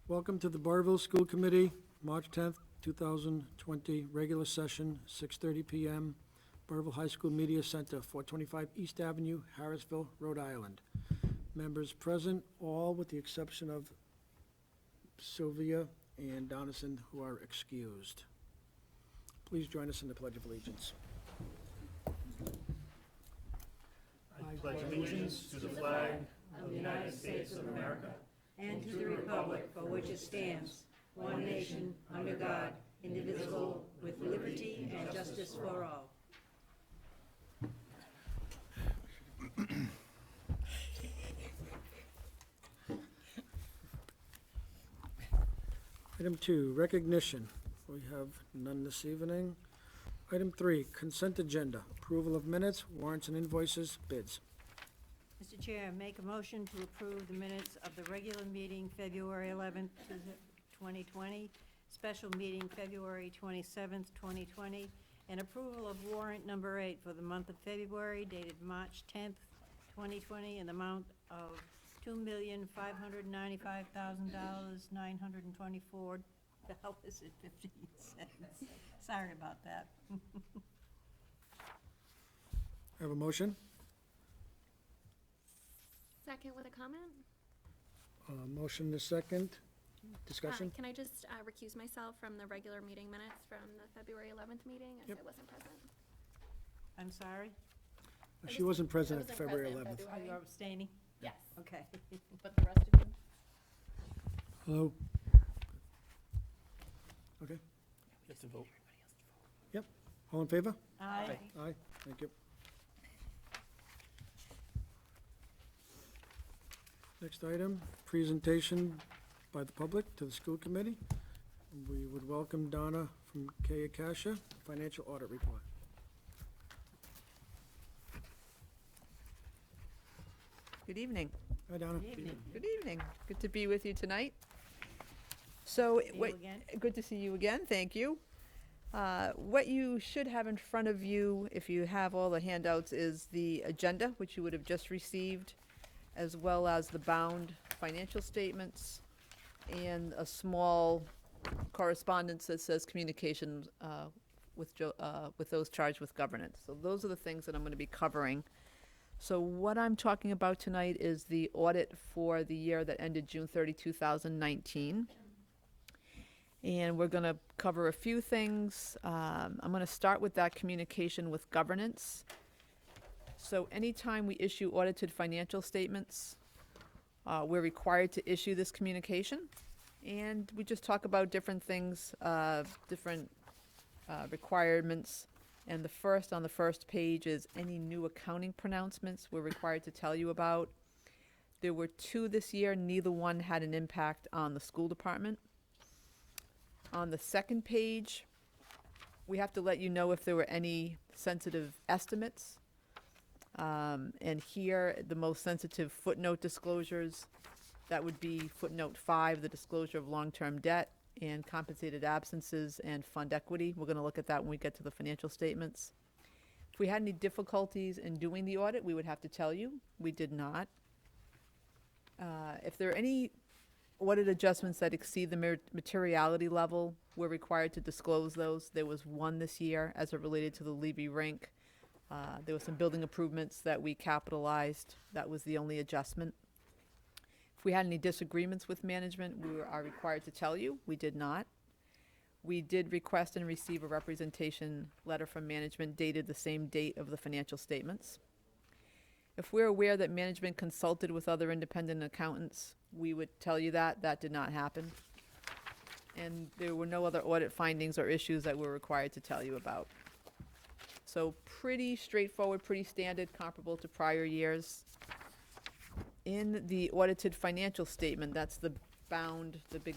Welcome to the Burrillville School Committee, March 10th, 2020, regular session, 6:30 PM, Burrillville High School Media Center, 425 East Avenue, Harrisville, Rhode Island. Members present, all with the exception of Sylvia and Donison, who are excused. Please join us in the Pledge of Allegiance. I pledge allegiance to the flag of the United States of America and to the republic for which it stands, one nation, under God, indivisible, with liberty and justice for all. Item 2, recognition. We have none this evening. Item 3, consent agenda, approval of minutes, warrants and invoices, bids. Mr. Chair, make a motion to approve the minutes of the regular meeting February 11th, 2020, special meeting February 27th, 2020, and approval of warrant number 8 for the month of February dated March 10th, 2020, in the amount of $2,595,924.15. Sorry about that. Have a motion? Second with a comment? Motion to second. Discussion? Can I just recuse myself from the regular meeting minutes from the February 11th meeting, as Yep. I wasn't present? I'm sorry? She wasn't present at wasn't February present 11th. Are you abstaining? Yes. Okay. But the rest of you? Hello? Okay. You have to vote. Yep. All in favor? Aye. Aye. Thank you. Next item, presentation by the public to the school committee. We would welcome Donna from K Akasha, financial audit report. Good evening. Hi, Donna. Good evening. Good evening. Good to be with you tonight. So, See you again. good to see you again. Thank you. What you should have in front of you, if you have all the handouts, is the agenda, which you would have just received, as well as the bound financial statements and a small correspondence that says communication with those charged with governance. So those are the things that I'm going to be covering. So what I'm talking about tonight is the audit for the year that ended June 30, 2019. And we're going to cover a few things. I'm going to start with that communication with governance. So anytime we issue audited financial statements, we're required to issue this communication. And we just talk about different things, different requirements. And on the first page is any new accounting pronouncements we're required to tell you about. There were 2 this year. Neither one had an impact on the school department. On the second page, we have to let you know if there were any sensitive estimates. And here, the most sensitive footnote disclosures, that would be footnote 5, the disclosure of long-term debt and compensated absences and fund equity. We're going to look at that when we get to the financial statements. If we had any difficulties in doing the audit, we would have to tell you. We did not. If there are any audit adjustments that exceed the materiality level, we're required to disclose those. There was one this year as it related to the Levy rink. There were some building improvements that we capitalized. That was the only adjustment. If we had any disagreements with management, we are required to tell you. We did not. We did request and receive a representation letter from management dated the same date of the financial statements. If we're aware that management consulted with other independent accountants, we would tell you that. That did not happen. And there were no other audit findings or issues that we're required to tell you about. So pretty straightforward, pretty standard, comparable to prior years. In the audited financial statement, that's the big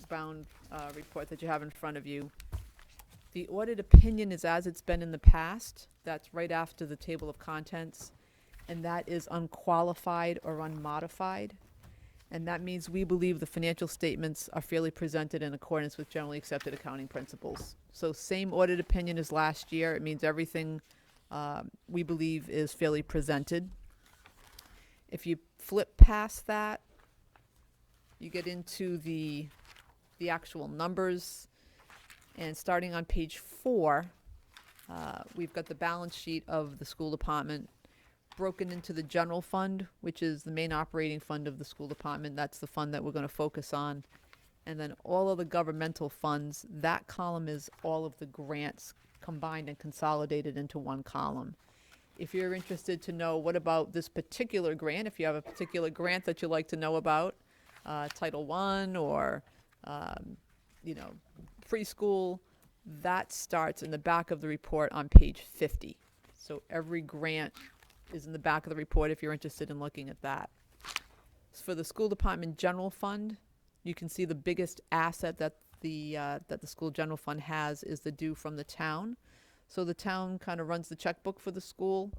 bound report that you have in front of you. The audit opinion is as it's been in the past. That's right after the table of contents. And that is unqualified or unmodified. And that means we believe the financial statements are fairly presented in accordance with generally accepted accounting principles. So same audit opinion as last year. It means everything we believe is fairly presented. If you flip past that, you get into the the actual numbers. And starting on page 4, we've got the balance sheet of the school department broken into the general fund, which is the main operating fund of the school department. That's the fund that we're going to focus on. And then all of the governmental funds, that column is all of the grants combined and consolidated into one column. If you're interested to know what about this particular grant, if you have a particular grant that you'd like to know about, Title I or, preschool, that starts in the back of the report on page 50. So every grant is in the back of the report if you're interested in looking at that. For the school department general fund, you can see the biggest asset that the school general fund has is the due from the town. So the town kind of runs the checkbook for the school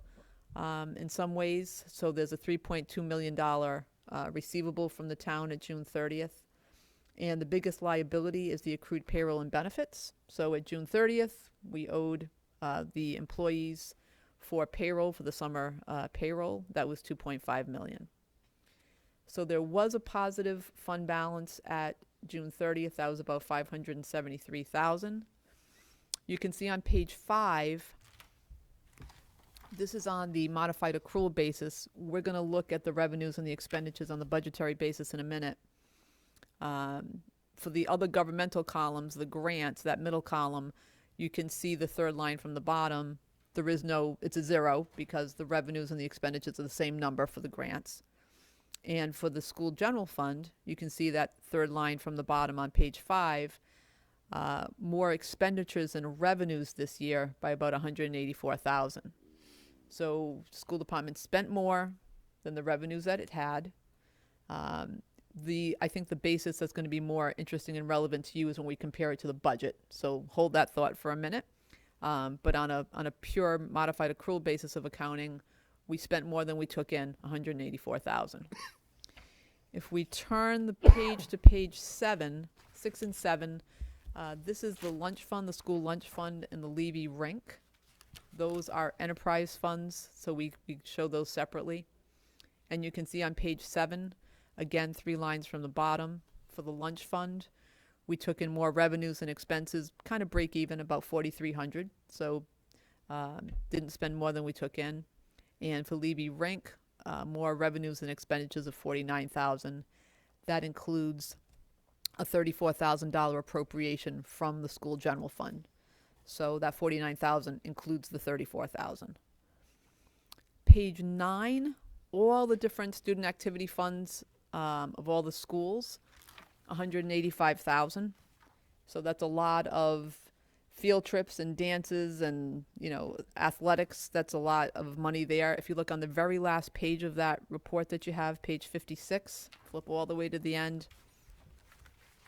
in some ways. So there's a $3.2 million receivable from the town at June 30th. And the biggest liability is the accrued payroll and benefits. So at June 30th, we owed the employees for payroll for the summer payroll. That was $2.5 million. So there was a positive fund balance at June 30th. That was about $573,000. You can see on page 5, this is on the modified accrual basis. We're going to look at the revenues and the expenditures on the budgetary basis in a minute. For the other governmental columns, the grants, that middle column, you can see the third line from the bottom. It's a 0 because the revenues and the expenditures are the same number for the grants. And for the school general fund, you can see that third line from the bottom on page 5, more expenditures and revenues this year by about $184,000. So school department spent more than the revenues that it had. I think the basis that's going to be more interesting and relevant to you is when we compare it to the budget. So hold that thought for a minute. But on a pure modified accrual basis of accounting, we spent more than we took in, $184,000. If we turn the page to page 7, 6 and 7, this is the lunch fund, the school lunch fund, and the Levy rink. Those are enterprise funds, so we show those separately. And you can see on page 7, again, 3 lines from the bottom. For the lunch fund, we took in more revenues and expenses, kind of break even, about $4,300. So didn't spend more than we took in. And for Levy rink, more revenues and expenditures of $49,000. That includes a $34,000 appropriation from the school general fund. So that $49,000 includes the $34,000. Page 9, all the different student activity funds of all the schools, $185,000. So that's a lot of field trips and dances and, athletics. That's a lot of money there. If you look on the very last page of that report that you have, page 56, flip all the way to the end.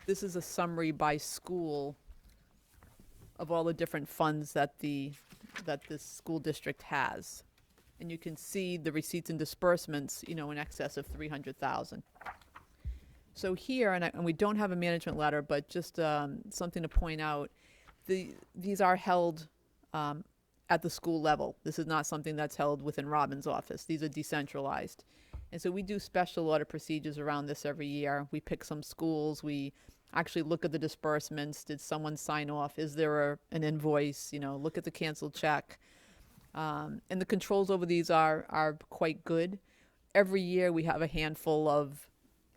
This is a summary by school of all the different funds that this school district has. And you can see the receipts and disbursements, in excess of $300,000. So here, and we don't have a management letter, but just something to point out, these are held at the school level. This is not something that's held within Robin's office. These are decentralized. And so we do special audit procedures around this every year. We pick some schools. We actually look at the disbursements. Did someone sign off? Is there an invoice? Look at the canceled check. And the controls over these are quite good. Every year we have a handful of,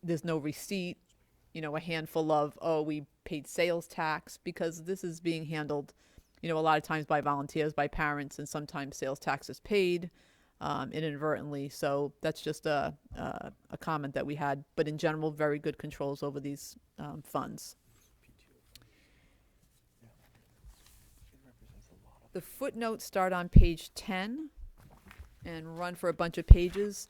there's no receipt, a handful of, we paid sales tax, because this is being handled, a lot of times by volunteers, by parents, and sometimes sales tax is paid inadvertently. So that's just a comment that we had. But in general, very good controls over these funds. The footnotes start on page 10 and run for a bunch of pages.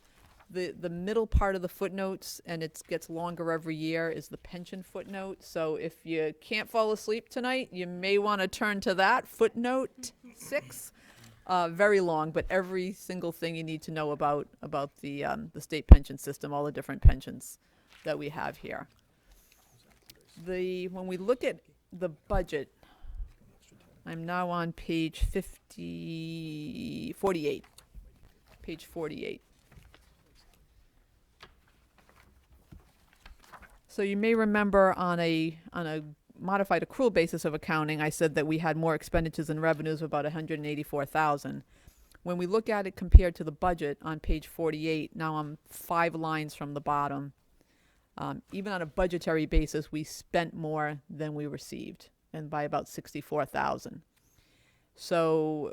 The middle part of the footnotes, and it gets longer every year, is the pension footnote. So if you can't fall asleep tonight, you may want to turn to that, footnote 6. Very long, but every single thing you need to know about the state pension system, all the different pensions that we have here. When we look at the budget, I'm now on page 48. Page 48. So you may remember on a modified accrual basis of accounting, I said that we had more expenditures and revenues of about 184,000. When we look at it compared to the budget on page 48, now I'm 5 lines from the bottom. Even on a budgetary basis, we spent more than we received, and by about 64,000. So,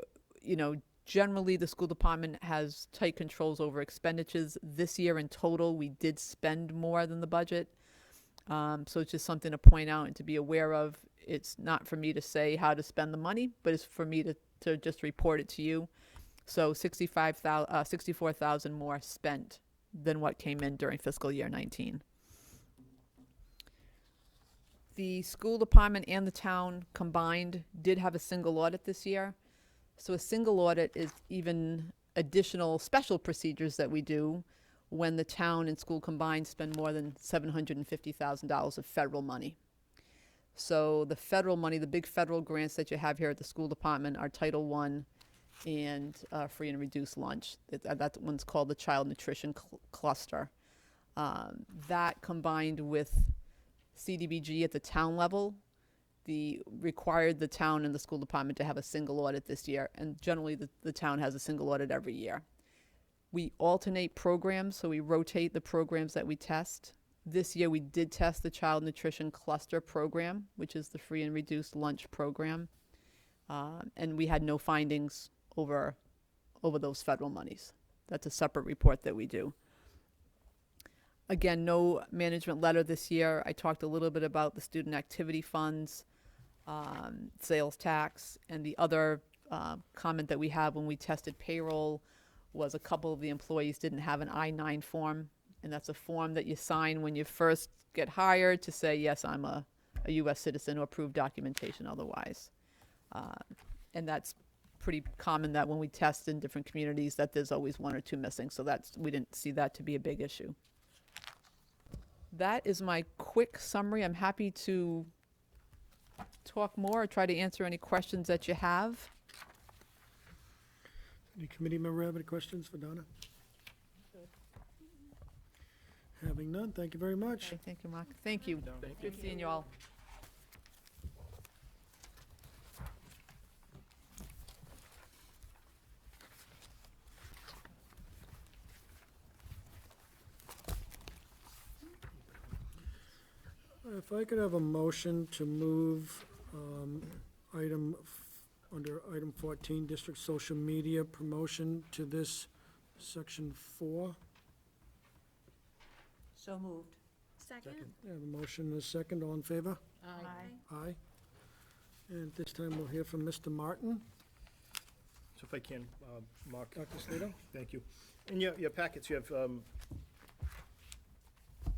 generally the school department has tight controls over expenditures. This year in total, we did spend more than the budget. So it's just something to point out and to be aware of. It's not for me to say how to spend the money, but it's for me to just report it to you. So 64,000 more spent than what came in during fiscal year 19. The school department and the town combined did have a single audit this year. So a single audit is even additional special procedures that we do when the town and school combined spend more than $750,000 of federal money. So the federal money, the big federal grants that you have here at the school department are Title I and free and reduced lunch. That one's called the Child Nutrition Cluster. That combined with CDBG at the town level, required the town and the school department to have a single audit this year, and generally the town has a single audit every year. We alternate programs, so we rotate the programs that we test. This year we did test the Child Nutrition Cluster program, which is the free and reduced lunch program, and we had no findings over those federal monies. That's a separate report that we do. Again, no management letter this year. I talked a little bit about the student activity funds, sales tax, and the other comment that we have when we tested payroll was a couple of the employees didn't have an I-9 form, and that's a form that you sign when you first get hired to say, yes, I'm a U.S. citizen, or approved documentation otherwise. And that's pretty common that when we test in different communities that there's always 1 or 2 missing, so we didn't see that to be a big issue. That is my quick summary. I'm happy to talk more or try to answer any questions that you have. Any committee member have any questions for Donna? Having none, thank you very much. Okay, thank you, Mark. Thank you. Good seeing you all. If I could have a motion to move under item 14, district social media promotion to this section 4. So moved. Second? I have a motion and a second. All in favor? Aye. Aye. And this time we'll hear from Mr. Martin. So if I can, Mark. Dr. Slater? Thank you. In your packets, you have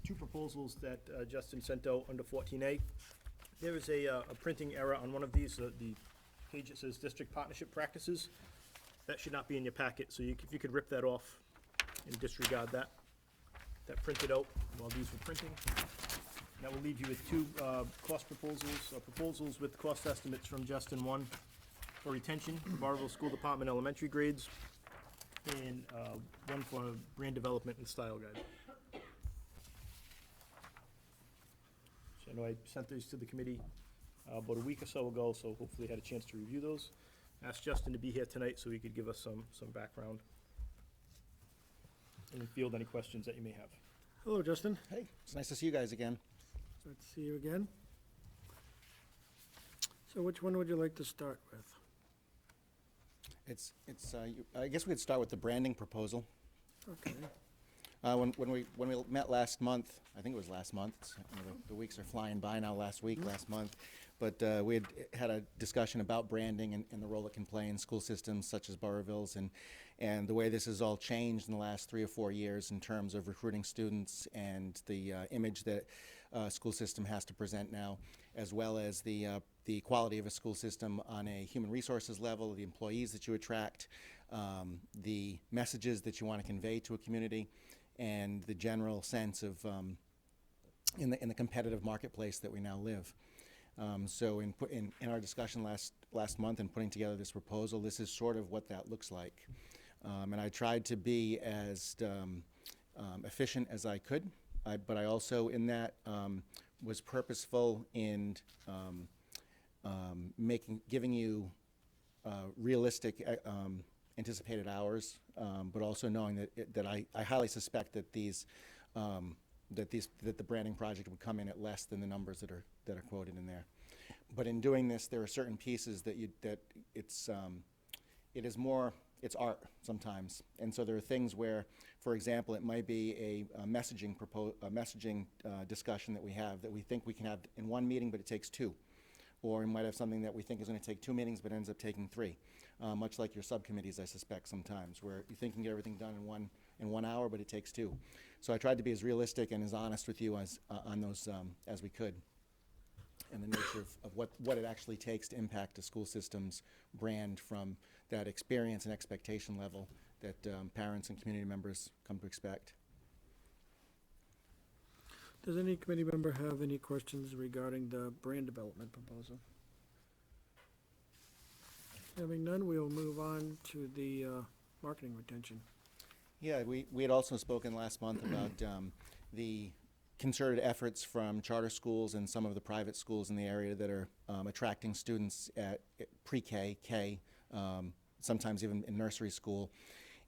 2 proposals that Justin sent out under 14A. There is a printing error on one of these. The page that says District Partnership Practices. That should not be in your packet, so if you could rip that off and disregard that. That printed out while these were printing. That will leave you with 2 cost proposals with cost estimates from Justin. 1 for retention, Burrillville School Department elementary grades, and 1 for brand development and style guide. So I know I sent these to the committee about a week or so ago, so hopefully had a chance to review those. Asked Justin to be here tonight so he could give us some background and field any questions that you may have. Hello, Justin. Hey, it's nice to see you guys again. Good to see you again. So which one would you like to start with? I guess we could start with the branding proposal. Okay. When we met last month, I think it was last month, the weeks are flying by now, last month, but we had a discussion about branding and the role it can play in school systems such as Burrillville's and the way this has all changed in the last 3 or 4 years in terms of recruiting students and the image that a school system has to present now, as well as the quality of a school system on a human resources level, the employees that you attract, the messages that you want to convey to a community, and the general sense of in the competitive marketplace that we now live. So in our discussion last month and putting together this proposal, this is sort of what that looks like. And I tried to be as efficient as I could but I also, in that, was purposeful in giving you realistic anticipated hours, but also knowing that I highly suspect that that the branding project would come in at less than the numbers that are quoted in there. But in doing this, there are certain pieces that it's art sometimes, and so there are things where, for example, it might be a messaging discussion that we think we can have in one meeting, but it takes two. Or we might have something that we think is going to take 2 meetings, but ends up taking 3. Much like your subcommittees, I suspect, sometimes, where you think you can get everything done in 1 hour, but it takes 2. So I tried to be as realistic and as honest with you as on those as we could, and the nature of what it actually takes to impact a school system's brand from that experience and expectation level that parents and community members come to expect. Does any committee member have any questions regarding the brand development proposal? Having none, we'll move on to the marketing retention. Yeah, we had also spoken last month about the concerted efforts from charter schools and some of the private schools in the area that are attracting students at pre-K, K, sometimes even in nursery school.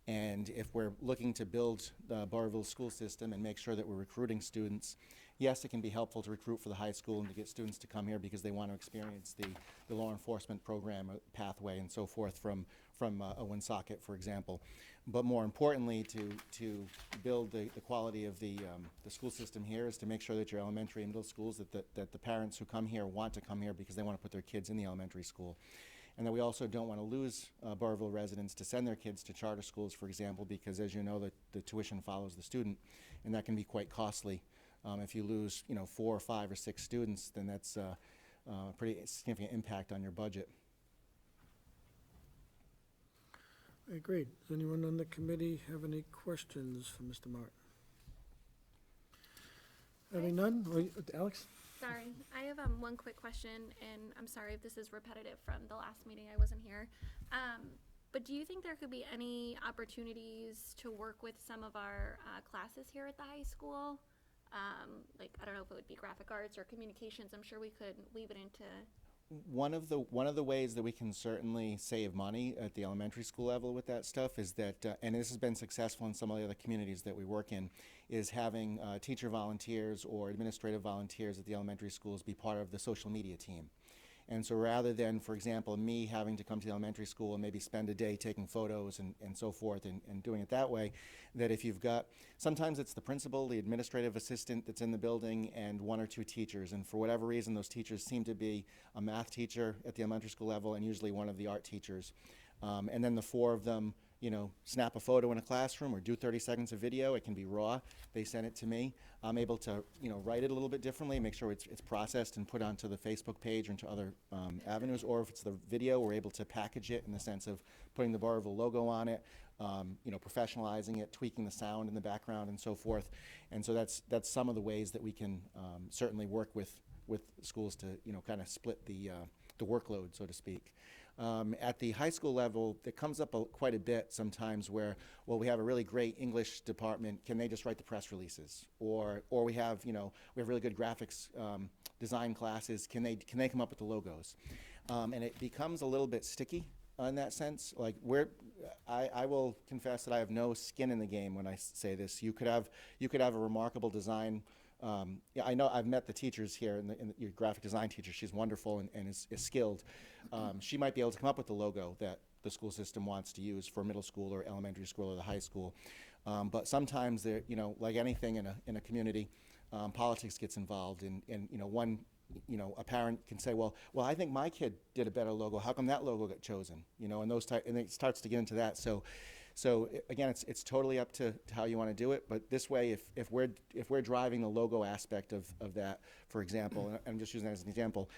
And if we're looking to build the Burrillville school system and make sure that we're recruiting students, yes, it can be helpful to recruit for the high school and to get students to come here because they want to experience the law enforcement program pathway and so forth from a Woonsocket, for example. But more importantly, to build the quality of the school system here is to make sure that your elementary and middle schools, that the parents who come here want to come here because they want to put their kids in the elementary school. And that we also don't want to lose Burrillville residents to send their kids to charter schools, for example, because as you know, the tuition follows the student, and that can be quite costly. If you lose, 4 or 5 or 6 students, then that's a pretty significant impact on your budget. I agree. Does anyone on the committee have any questions for Mr. Martin? Having none, Alex? Sorry, I have one quick question, and I'm sorry if this is repetitive from the last meeting, I wasn't here. But do you think there could be any opportunities to work with some of our classes here at the high school? Like, I don't know if it would be graphic arts or communications. I'm sure we could weave it into. One of the ways that we can certainly save money at the elementary school level with that stuff is that, and this has been successful in some of the other communities that we work in, is having teacher volunteers or administrative volunteers at the elementary schools be part of the social media team. And so rather than, for example, me having to come to the elementary school and maybe spend a day taking photos and so forth and doing it that way, that if you've got, sometimes it's the principal, the administrative assistant that's in the building, and 1 or 2 teachers. And for whatever reason, those teachers seem to be a math teacher at the elementary school level and usually one of the art teachers. And then the 4 of them, snap a photo in a classroom or do 30 seconds of video. It can be raw. They send it to me. I'm able to, write it a little bit differently, make sure it's processed and put onto the Facebook page or into other avenues. Or if it's the video, we're able to package it in the sense of putting the Burrillville logo on it, professionalizing it, tweaking the sound in the background and so forth. And so that's some of the ways that we can certainly work with schools to, kind of split the workload, so to speak. At the high school level, it comes up quite a bit sometimes where, well, we have a really great English department. Can they just write the press releases? Or we have, we have really good graphics design classes. Can they come up with the logos? And it becomes a little bit sticky in that sense. Like I will confess that I have no skin in the game when I say this. You could have a remarkable design. I know I've met the teachers here, and your graphic design teacher. She's wonderful and is skilled. She might be able to come up with the logo that the school system wants to use for middle school or elementary school or the high school. But sometimes there, like anything in a community, politics gets involved, and a parent can say, well, I think my kid did a better logo. How come that logo got chosen? And it starts to get into that. So again, it's totally up to how you want to do it. But this way, if we're driving the logo aspect of that, for example, and I'm just using that as an example,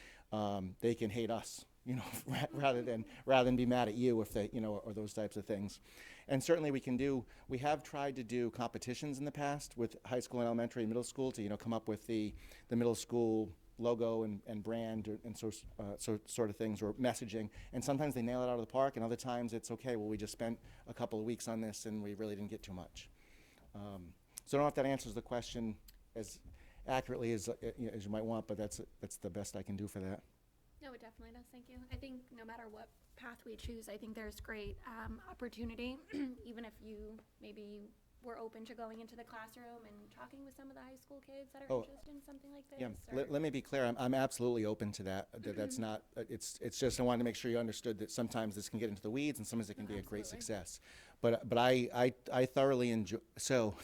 they can hate us, rather than be mad at you if they, or those types of things. And certainly we have tried to do competitions in the past with high school and elementary and middle school to, come up with the middle school logo and brand and so sort of things, or messaging. And sometimes they nail it out of the park, and other times it's okay, well, we just spent a couple of weeks on this and we really didn't get too much. So I don't know if that answers the question as accurately as as you might want, but that's the best I can do for that. No, it definitely does. Thank you. I think no matter what path we choose, I think there's great opportunity, even if you maybe were open to going into the classroom and talking with some of the high school kids that are Oh, interested in something like this. Yeah, or- let me be clear, I'm absolutely open to that. That's not, it's just I wanted to make sure you understood that sometimes this can get into the weeds and sometimes it can be a great Absolutely. success. But I thoroughly enjoy, so,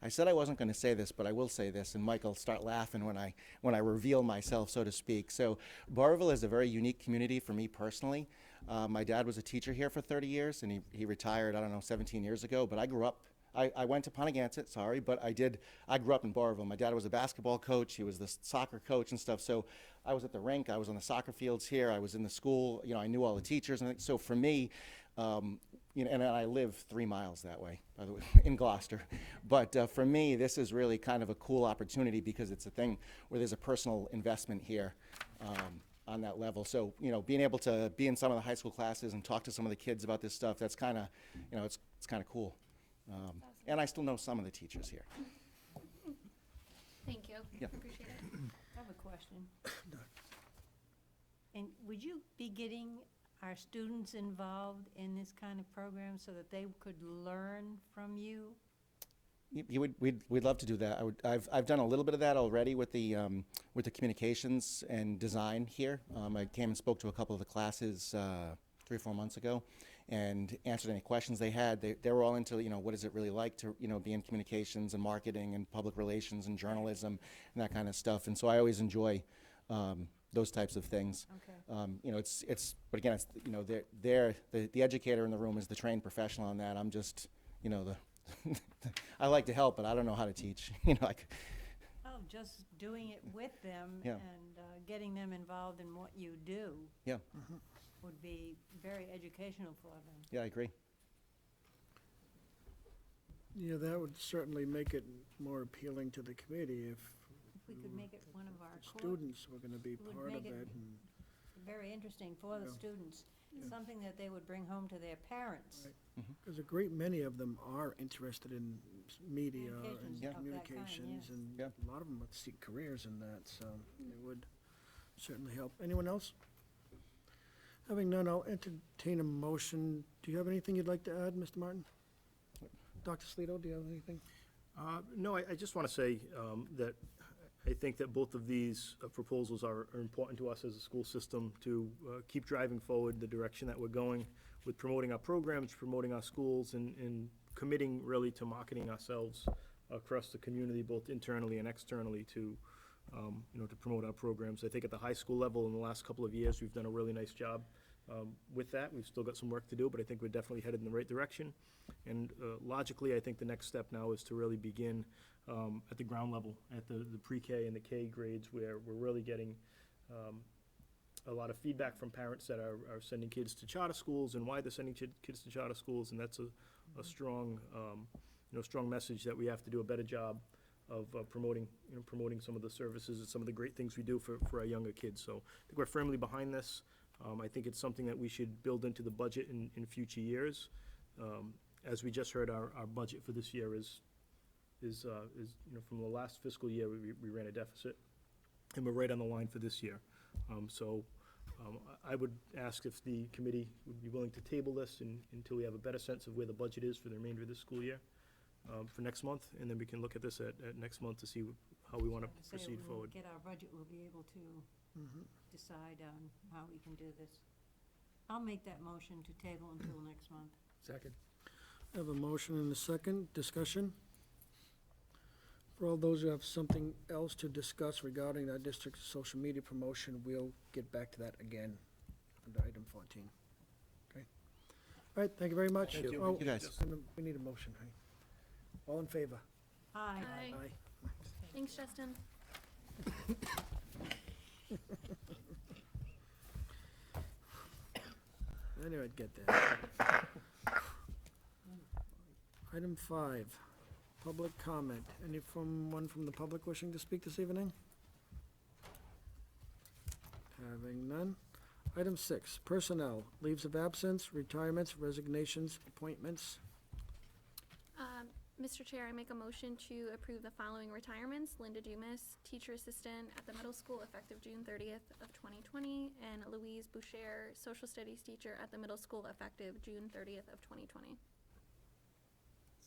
I said I wasn't gonna say this, but I will say this, and Mike will start laughing when I reveal myself, so to speak. So, Burrillville is a very unique community for me personally. My dad was a teacher here for 30 years, and he retired, I don't know, 17 years ago, but I grew up, I went to Pontiac, sorry, but I grew up in Burrillville. My dad was a basketball coach, he was the soccer coach and stuff, so I was at the rink, I was on the soccer fields here, I was in the school, I knew all the teachers, and so for me, and I live 3 miles that way, by the way, in Gloucester. But for me, this is really kind of a cool opportunity because it's a thing where there's a personal investment here on that level. So, being able to be in some of the high school classes and talk to some of the kids about this stuff, that's kind of, it's kind of cool. And I still know some of the teachers here. Thank you. Yeah. Appreciate it. I have a question. And would you be getting our students involved in this kind of program so that they could learn from you? We'd love to do that. I've done a little bit of that already with the communications and design here. I came and spoke to a couple of the classes 3 or 4 months ago, and answered any questions they had. They were all into what is it really like to be in communications and marketing and public relations and journalism and that kind of stuff. And so I always enjoy those types of things. Okay. But again, it's the educator in the room is the trained professional on that. I'm just the I like to help, but I don't know how to teach. Oh, just doing it with them Yeah. and getting them involved in what you do Yeah, would be very educational for them. yeah, I agree. Yeah, that would certainly make it more appealing to the committee if If we could make it one of our core, students were gonna be would part of make it it. And very interesting for the Yeah. students, Yeah. something that they would bring home to their parents. Right. Because a great many of them are interested in media and Communications Yeah. of that kind, communications, yes. and Yeah. a lot of them would seek careers in that, so it would certainly help. Anyone else? Having none, I'll entertain a motion. Do you have anything you'd like to add, Mr. Martin? Dr. Slito, do you have anything? No, I just want to say that I think that both of these proposals are important to us as a school system to keep driving forward the direction that we're going with promoting our programs, promoting our schools, and committing really to marketing ourselves across the community, both internally and externally, to promote our programs. I think at the high school level in the last couple of years, we've done a really nice job with that. We've still got some work to do, but I think we're definitely headed in the right direction. And logically, I think the next step now is to really begin at the ground level, at the pre-K and the K grades, where we're really getting a lot of feedback from parents that are sending kids to charter schools and why they're sending kids to charter schools. And that's a strong, strong message that we have to do a better job of promoting some of the services and some of the great things we do for our younger kids. So I think we're firmly behind this. I think it's something that we should build into the budget in future years. As we just heard, our budget for this year is from the last fiscal year, we ran a deficit, and we're right on the line for this year. I would ask if the committee would be willing to table this until we have a better sense of where the budget is for the remainder of this school year, for next month, and then we can look at this at next month to see how we want to Say proceed when we forward. get our budget, we'll be able to decide on how we can do this. I'll make that motion to table until next month. Second. I have a motion and a second. Discussion? For all those who have something else to discuss regarding our district's social media promotion, we'll get back to that again under item 14. Okay? All right, thank you very much. Thank you. Oh, Thank you, guys. and we need a motion, right? All in favor? Aye. Aye. Thanks, Justin. I knew I'd get that. Item 5, public comment. Anyone from the public wishing to speak this evening? Having none. Item 6, personnel, leaves of absence, retirements, resignations, appointments. Mr. Chair, I make a motion to approve the following retirements. Linda Dumas, teacher assistant at the middle school effective June 30th of 2020, and Louise Boucher, social studies teacher at the middle school effective June 30th of 2020.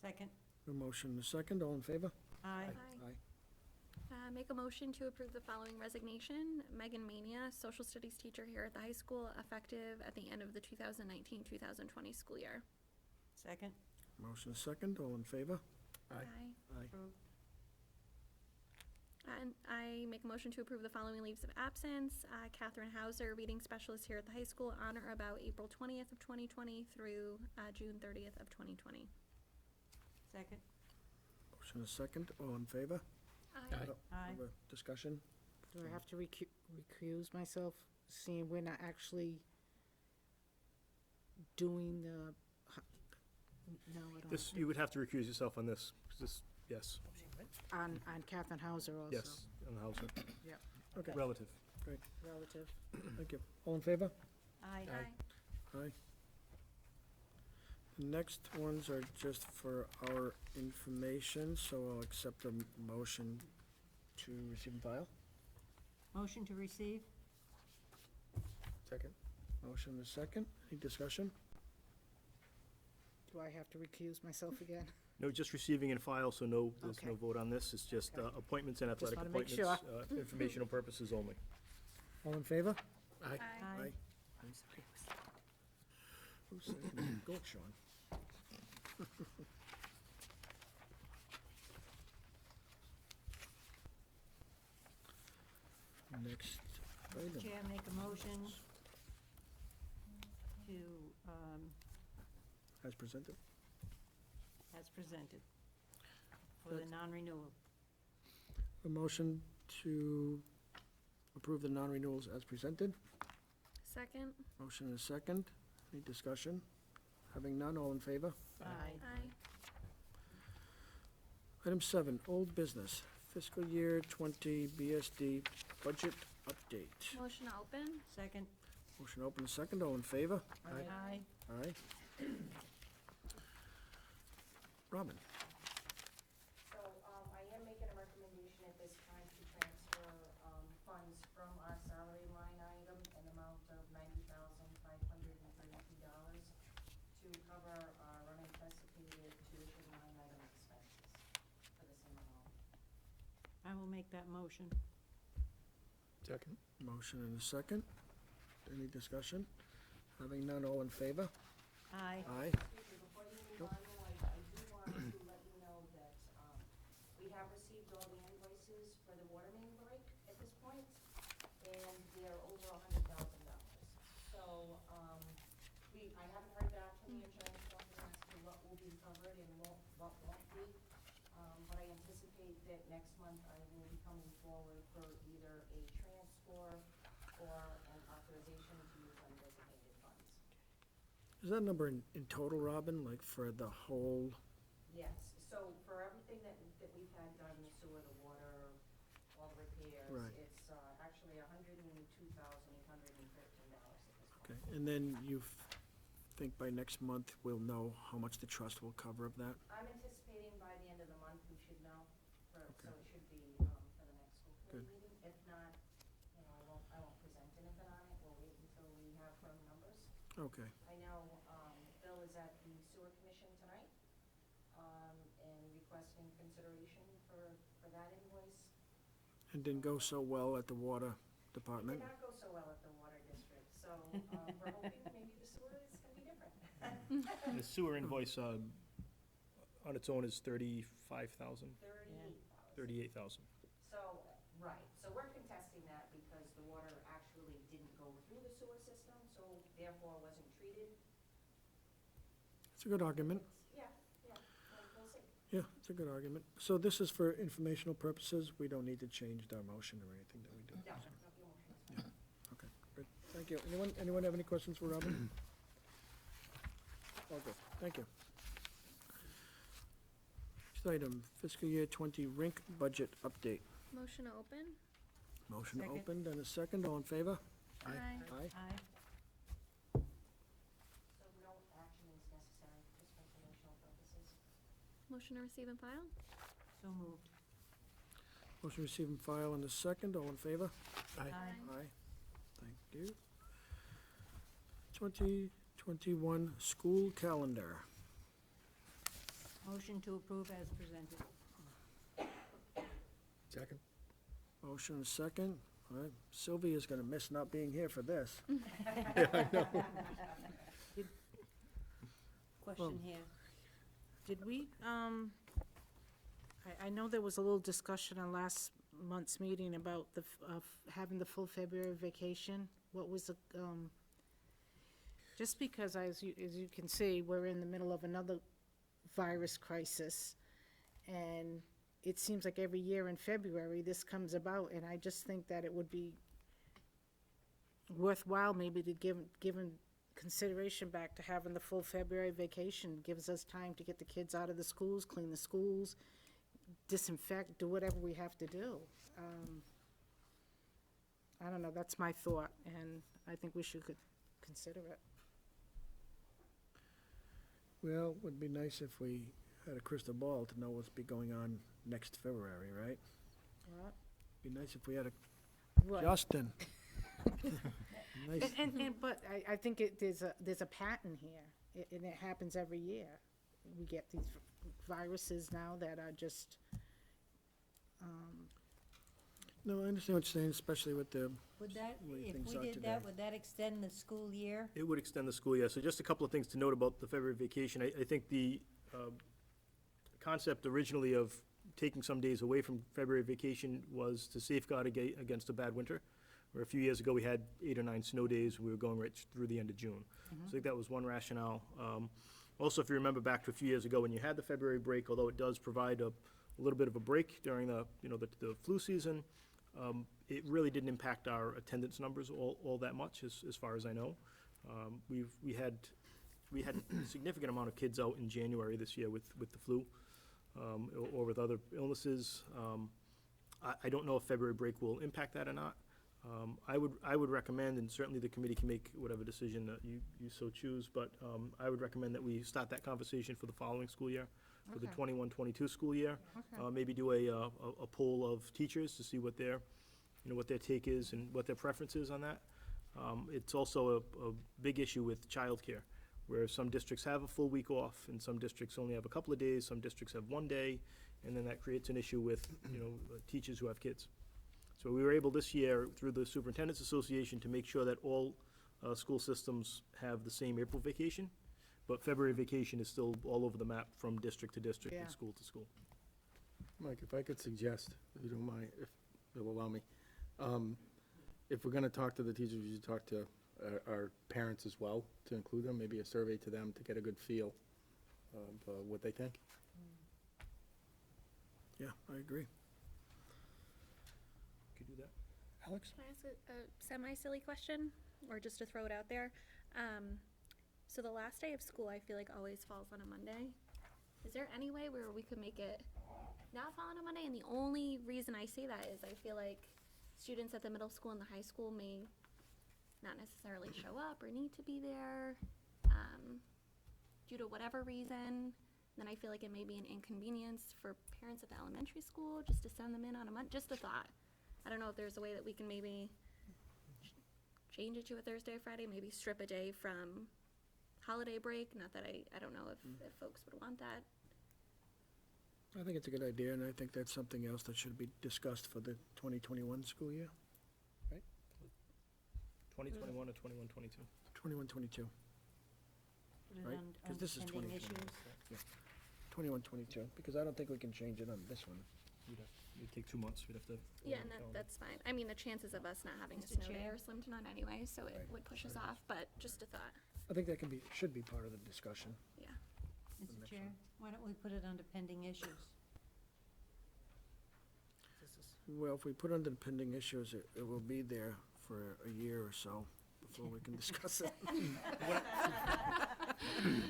Second. A motion and a second, all in favor? Aye. Aye. Make a motion to approve the following resignation. Megan Mania, social studies teacher here at the high school, effective at the end of the 2019-2020 school year. Second. Motion and a second, all in favor? Aye. Aye. Approved. And I make a motion to approve the following leaves of absence. Catherine Hauser, reading specialist here at the high school, on or about April 20th of 2020 through June 30th of 2020. Second. Motion and a second, all in favor? Aye. Oh, Aye. have a discussion? Do I have to recuse myself, seeing we're not actually doing the, no, I don't. This, you would have to recuse yourself on this, 'cause this, yes, On Catherine Hauser also. yes, on the Hauser. Yep, Okay, Relative. relative. thank you. All in favor? Aye. Aye. The next ones are just for our information, so I'll accept a motion to receive and file. Motion to receive? Second. Motion and a second, any discussion? Do I have to recuse myself again? No, just receiving and file, so no, there's no Okay. vote on this. It's just Okay. appointments and athletic wanna make appointments, sure. informational purposes only. All in favor? Aye. Aye. I'm sorry. Who's second? Go, Sean. Next item. Chair, make a motion to, As presented. as presented, for the non-renewal. A motion to approve the non-renewals as presented. Second. Motion and a second. Any discussion? Having none, all in favor? Aye. Aye. Item 7, old business, fiscal year 20 BSD budget update. Motion to open. Second. Motion open and second, all in favor? Aye. Aye. Robin? So, I am making a recommendation at this time to transfer, funds from our salary line item in amount of $90,532 to cover our unanticipated tuition line item expenses for the same amount. I will make that motion. Second. Motion and a second. Any discussion? Having none, all in favor? Aye. Aye. Excuse me, before you move on, though, I do want to let you know that, we have received all the invoices for the water main break at this point, and they're over $100,000. So, I haven't heard back from the insurance company as to what will be covered and what won't be. But I anticipate that next month I will be coming forward for either a transfer or an authorization to use undesignated funds. Is that number in total, Robin, like for the whole? Yes, so for everything that we've had done, the sewer, the water, all the repairs, Right. it's actually $102,813 at this point. Okay, and then you think by next month we'll know how much the trust will cover of that? I'm anticipating by the end of the month we should know, so Okay. it should be for the next school Good. committee meeting. If not, I won't present anything on it, we'll wait until we have firm numbers. Okay, I know Bill is at the sewer commission tonight, and requesting consideration for that invoice. and didn't go so well at the water It department? did not go so well at the water district, so we're hoping maybe the sewer is gonna be different. The sewer invoice, on its own is 35,000, 38,000. So, right, so we're contesting that because the water actually didn't go through the sewer system, so therefore wasn't treated. It's a good argument. Yeah, we'll see. Yeah, it's a good argument. So this is for informational purposes. We don't need to change our motion or anything that we do. No, no, you won't. Okay, great. Thank you. Anyone have any questions for Robin? All good. Thank you. Next item, fiscal year 20 rink budget update. Motion to open. Motion Second. opened and a second. All in favor? Aye. Aye. Aye. So no action is necessary, just for informational purposes. Motion to receive and file? So moved. Motion received and file in the second. All in favor? Aye. Aye. Thank you. 2021 school calendar. Motion to approve as presented. Second. Motion and second. All right. Sylvia's gonna miss not being here for this. Question here. Did we, I know there was a little discussion on last month's meeting about having the full February vacation. What was the, just because as you can see, we're in the middle of another virus crisis. And it seems like every year in February, this comes about, and I just think that it would be worthwhile maybe to given consideration back to having the full February vacation. Gives us time to get the kids out of the schools, clean the schools, disinfect, do whatever we have to do. I don't know, that's my thought, and I think we should consider it. Well, it would be nice if we had a crystal ball to know what's be going on next February, right? What? Be nice if we had a What? Justin. Nice. But I think there's a pattern here, and it happens every year. We get these viruses now that are just, No, I understand what you're saying, especially with the, Would that, way if things we are did today. that, would that extend the school year? It would extend the school year. So just a couple of things to note about the February vacation. I think the concept originally of taking some days away from February vacation was to safeguard against a bad winter. Where a few years ago, we had 8 or 9 snow days, we were going right through the end of June. So I think that was one rationale. Also, if you remember back to a few years ago, when you had the February break, although it does provide a little bit of a break during the flu season, it really didn't impact our attendance numbers all that much, as far as I know. We had a significant amount of kids out in January this year with the flu, or with other illnesses. I don't know if February break will impact that or not. I would recommend, and certainly the committee can make whatever decision that you so choose, but I would recommend that we start that conversation for the following school year, for the Okay. 21-22 school year. Okay. Maybe do a poll of teachers to see what their take is and what their preference is on that. It's also a big issue with childcare, where some districts have a full week off, and some districts only have a couple of days, some districts have 1 day, and then that creates an issue with, teachers who have kids. So we were able this year, through the Superintendent's Association, to make sure that all school systems have the same April vacation, but February vacation is still all over the map from district to district and Yeah. school to school. Mike, if I could suggest, if you don't mind, if you'll allow me, if we're gonna talk to the teachers, we should talk to our parents as well, to include them, maybe a survey to them to get a good feel of what they think. yeah, I agree. Could do that. Alex? Can I ask a semi-silly question, or just to throw it out there? So the last day of school, I feel like always falls on a Monday. Is there any way where we could make it not fall on a Monday? And the only reason I say that is I feel like students at the middle school and the high school may not necessarily show up or need to be there due to whatever reason. Then I feel like it may be an inconvenience for parents at the elementary school just to send them in on a Monday. Just a thought. I don't know if there's a way that we can maybe change it to a Thursday or Friday, maybe strip a day from holiday break. Not that I don't know if folks would want that. I think it's a good idea, and I think that's something else that should be discussed for the 2021 school year, 2021 or 21-22? 21-22. Put it Right, on 'cause this is pending 2021. issues. 21-22, because I don't think we can change it on this one. It'd take 2 months, we'd have to. Yeah, and that's fine. I mean, the chances of us not having a Mr. snow day Chair? are slim to none anyway, so it would push us off, but just a thought. I think that should be part of the discussion. Yeah. Mr. Chair, why don't we put it under pending issues? Well, if we put under the pending issues, it will be there for a year or so before we can discuss it.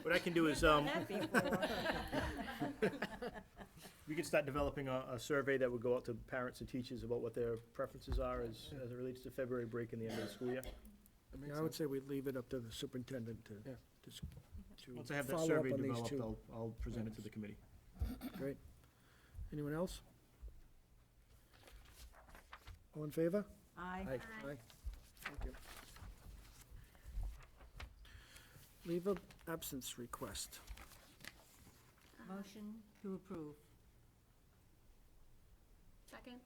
What I can do is, That before. we could start developing a survey that would go out to parents and teachers about what their preferences are as it relates to February break and the end of the school year. That makes Yeah, I would sense. say we leave it up to the superintendent to Yeah. to Once I have that follow up survey on these developed, two. I'll present it to the committee. Great. Anyone else? All in favor? Aye. Aye. Thank you. Leave of absence request. Motion to approve. Second?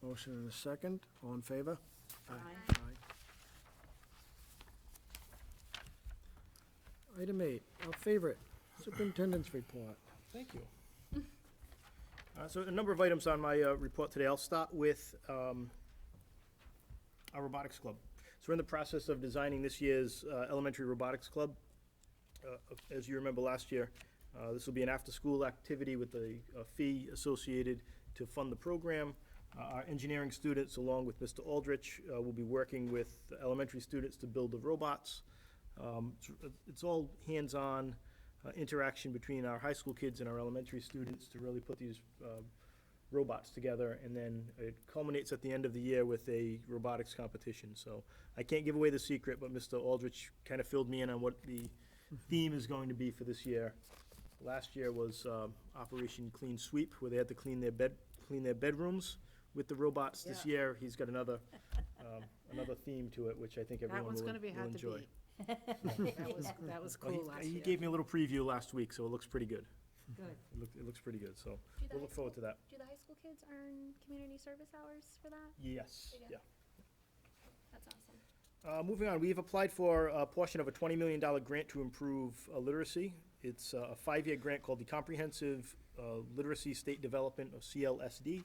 Motion and a second. All in favor? Aye. Item 8, our favorite, superintendent's report. Thank you. So a number of items on my report today. I'll start with our Robotics Club. So we're in the process of designing this year's elementary Robotics Club. As you remember last year, this will be an after-school activity with a fee associated to fund the program. Our engineering students, along with Mr. Aldrich, will be working with the elementary students to build the robots. It's all hands-on interaction between our high school kids and our elementary students to really put these robots together, and then it culminates at the end of the year with a robotics competition. So I can't give away the secret, but Mr. Aldrich kind of filled me in on what the theme is going to be for this year. Last year was Operation Clean Sweep, where they had to clean their bedrooms with the robots. This Yeah. year, he's got another theme to it, which I think That everyone one's will gonna be hard to enjoy. beat. That was Well, cool last he year. gave me a little preview last week, so it looks pretty good. Good. It looks pretty good, so Do the we'll high look forward to school- that. Do the high school kids earn community service hours for that? Yes, They do. yeah. That's awesome. Moving on, we have applied for a portion of a $20 million grant to improve literacy. It's a 5-year grant called the Comprehensive Literacy State Development, or CLSD.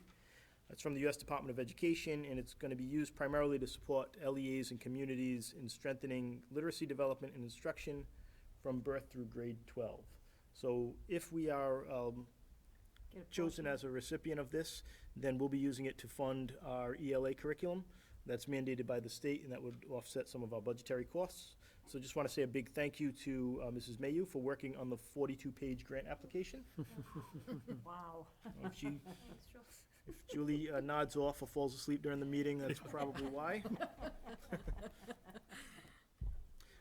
It's from the U.S. Department of Education, and it's going to be used primarily to support LEAs and communities in strengthening literacy development and instruction from birth through grade 12. So if we are Get a chosen portion. as a recipient of this, then we'll be using it to fund our ELA curriculum. That's mandated by the state, and that would offset some of our budgetary costs. So just want to say a big thank you to Mrs. Mayu for working on the 42-page grant application. Wow. If she- Thanks, Jules. if Julie nods off or falls asleep during the meeting, that's probably why.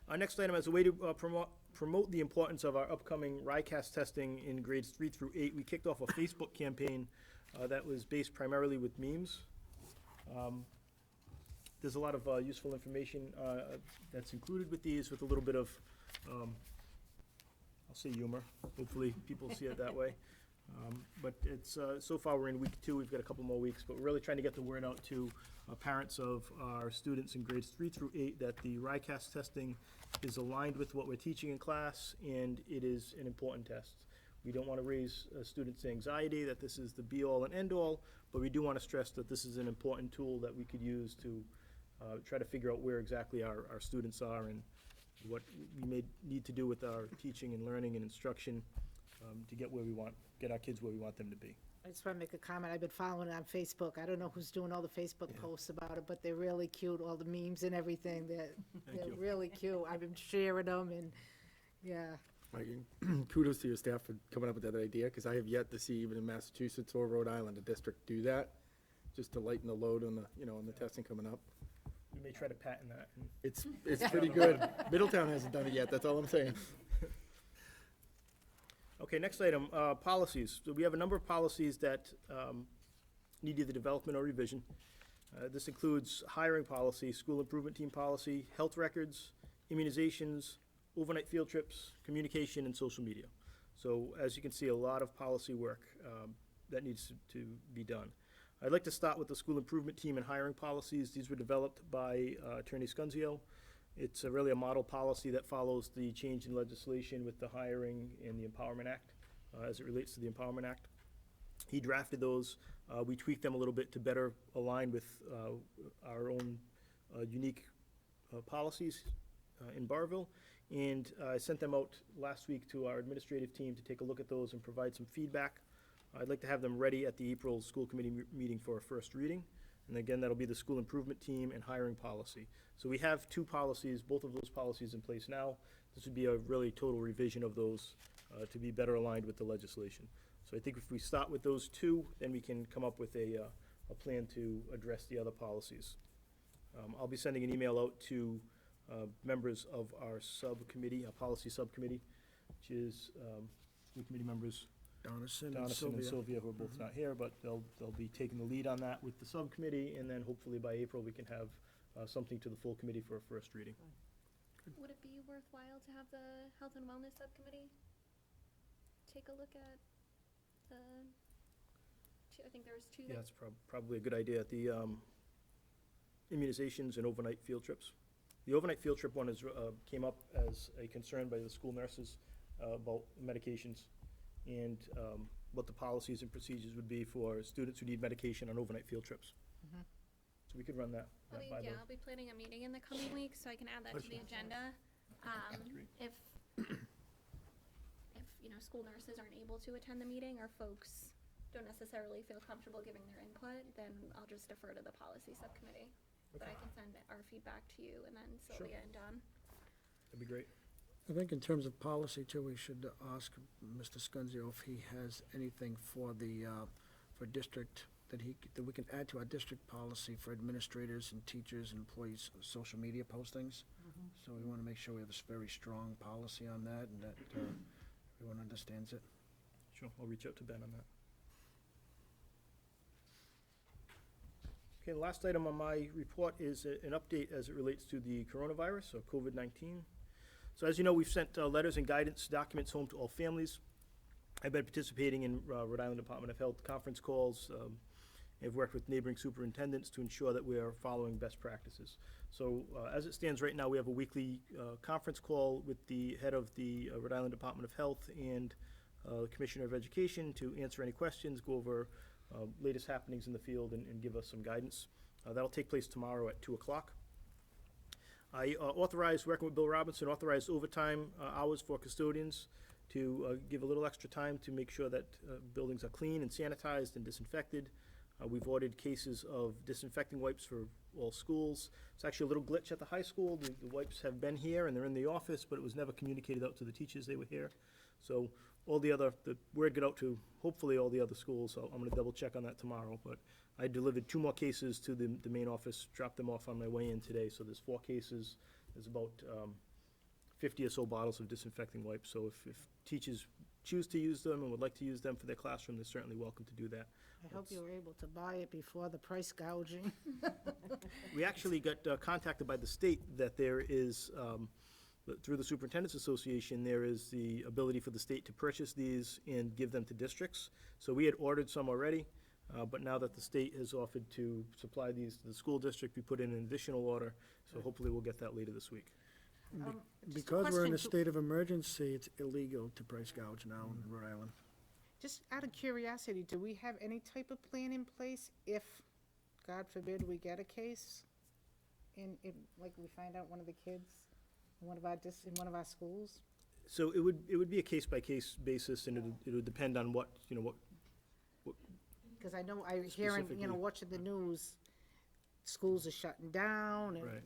Our next item, as a way to promote the importance of our upcoming RICAS testing in grades 3 through 8, we kicked off a Facebook campaign that was based primarily with memes. There's a lot of useful information that's included with these, with a little bit of, I'll say humor. Hopefully, people see it that way. But it's, so far, we're in week 2. We've got a couple more weeks, but we're really trying to get the word out to parents of our students in grades 3 through 8 that the RICAS testing is aligned with what we're teaching in class, and it is an important test. We don't want to raise students' anxiety that this is the be-all and end-all, but we do want to stress that this is an important tool that we could use to try to figure out where exactly our students are and what we may need to do with our teaching and learning and instruction to get our kids where we want them to be. I just want to make a comment. I've been following it on Facebook. I don't know who's doing all the Facebook posts about it, but they're really cute, all the memes and everything. They're you. really cute. I've been sharing them, and, yeah. Mike, kudos to your staff for coming up with that idea, because I have yet to see, even in Massachusetts or Rhode Island, a district do that, just to lighten the load on on the testing coming up. We may try to patent that. It's pretty good. Middletown hasn't done it yet, that's all I'm saying. Okay, next item, policies. So we have a number of policies that need either development or revision. This includes hiring policy, school improvement team policy, health records, immunizations, overnight field trips, communication, and social media. So as you can see, a lot of policy work that needs to be done. I'd like to start with the school improvement team and hiring policies. These were developed by Attorney Scunzio. It's really a model policy that follows the change in legislation with the hiring and the Empowerment Act, as it relates to the Empowerment Act. He drafted those. We tweaked them a little bit to better align with our own unique policies in Burrillville. And I sent them out last week to our administrative team to take a look at those and provide some feedback. I'd like to have them ready at the April school committee meeting for a first reading. And again, that'll be the school improvement team and hiring policy. So we have 2 policies, both of those policies in place now. This would be a really total revision of those to be better aligned with the legislation. So I think if we start with those 2, then we can come up with a plan to address the other policies. I'll be sending an email out to members of our subcommittee, our policy subcommittee, which is school committee members Donison and Donison and Sylvia. Sylvia, who are both not here, but they'll be taking the lead on that with the subcommittee, and then hopefully by April, we can have something to the full committee for a first reading. Would it be worthwhile to have the Health and Wellness Subcommittee take a look at the, I think there was two. Yeah, it's probably a good idea. The immunizations and overnight field trips. The overnight field trip one came up as a concern by the school nurses about medications and what the policies and procedures would be for students who need medication on overnight field trips. Mhm. So we could run that by the. I'll be planning a meeting in the coming weeks, so I can add that to the agenda. Great. If, school nurses aren't able to attend the meeting, or folks don't necessarily feel comfortable giving their input, then I'll just defer to the policy subcommittee. But I can send our feedback to you and then Sylvia and Don. That'd be great. I think in terms of policy too, we should ask Mr. Scunzio if he has anything for the, for district, that we can add to our district policy for administrators and teachers and employees' social media postings. So we want to make sure we have a very strong policy on that, and that everyone understands it. Sure, I'll reach out to Ben on that. Okay, the last item on my report is an update as it relates to the coronavirus, or COVID-19. So as you know, we've sent letters and guidance documents home to all families. I've been participating in Rhode Island Department of Health conference calls. I've worked with neighboring superintendents to ensure that we are following best practices. So as it stands right now, we have a weekly conference call with the head of the Rhode Island Department of Health and Commissioner of Education to answer any questions, go over latest happenings in the field, and give us some guidance. That'll take place tomorrow at 2 o'clock. I authorized, working with Bill Robinson, authorized overtime hours for custodians to give a little extra time to make sure that buildings are clean and sanitized and disinfected. We've ordered cases of disinfecting wipes for all schools. It's actually a little glitch at the high school. The wipes have been here and they're in the office, but it was never communicated out to the teachers they were here. So the word got out to hopefully all the other schools, so I'm gonna double check on that tomorrow. But I delivered 2 more cases to the main office, dropped them off on my way in today. So there's 4 cases. There's about 50 or so bottles of disinfecting wipes. So if teachers choose to use them and would like to use them for their classroom, they're certainly welcome to do that. I hope you were able to buy it before the price gouging. We actually got contacted by the state that there is, through the Superintendent's Association, there is the ability for the state to purchase these and give them to districts. So we had ordered some already, but now that the state has offered to supply these to the school district, we put in an additional order. So hopefully we'll get that later this week. Because we're in a question to- state of emergency, it's illegal to price gouge now in Rhode Island. Just out of curiosity, do we have any type of plan in place if, God forbid, we get a case? And if, like, we find out one of the kids in one of our schools? So it would be a case-by-case basis, and it would depend on what, Because I know I'm hearing, Specifically. watching the news, schools are shutting down and, Right.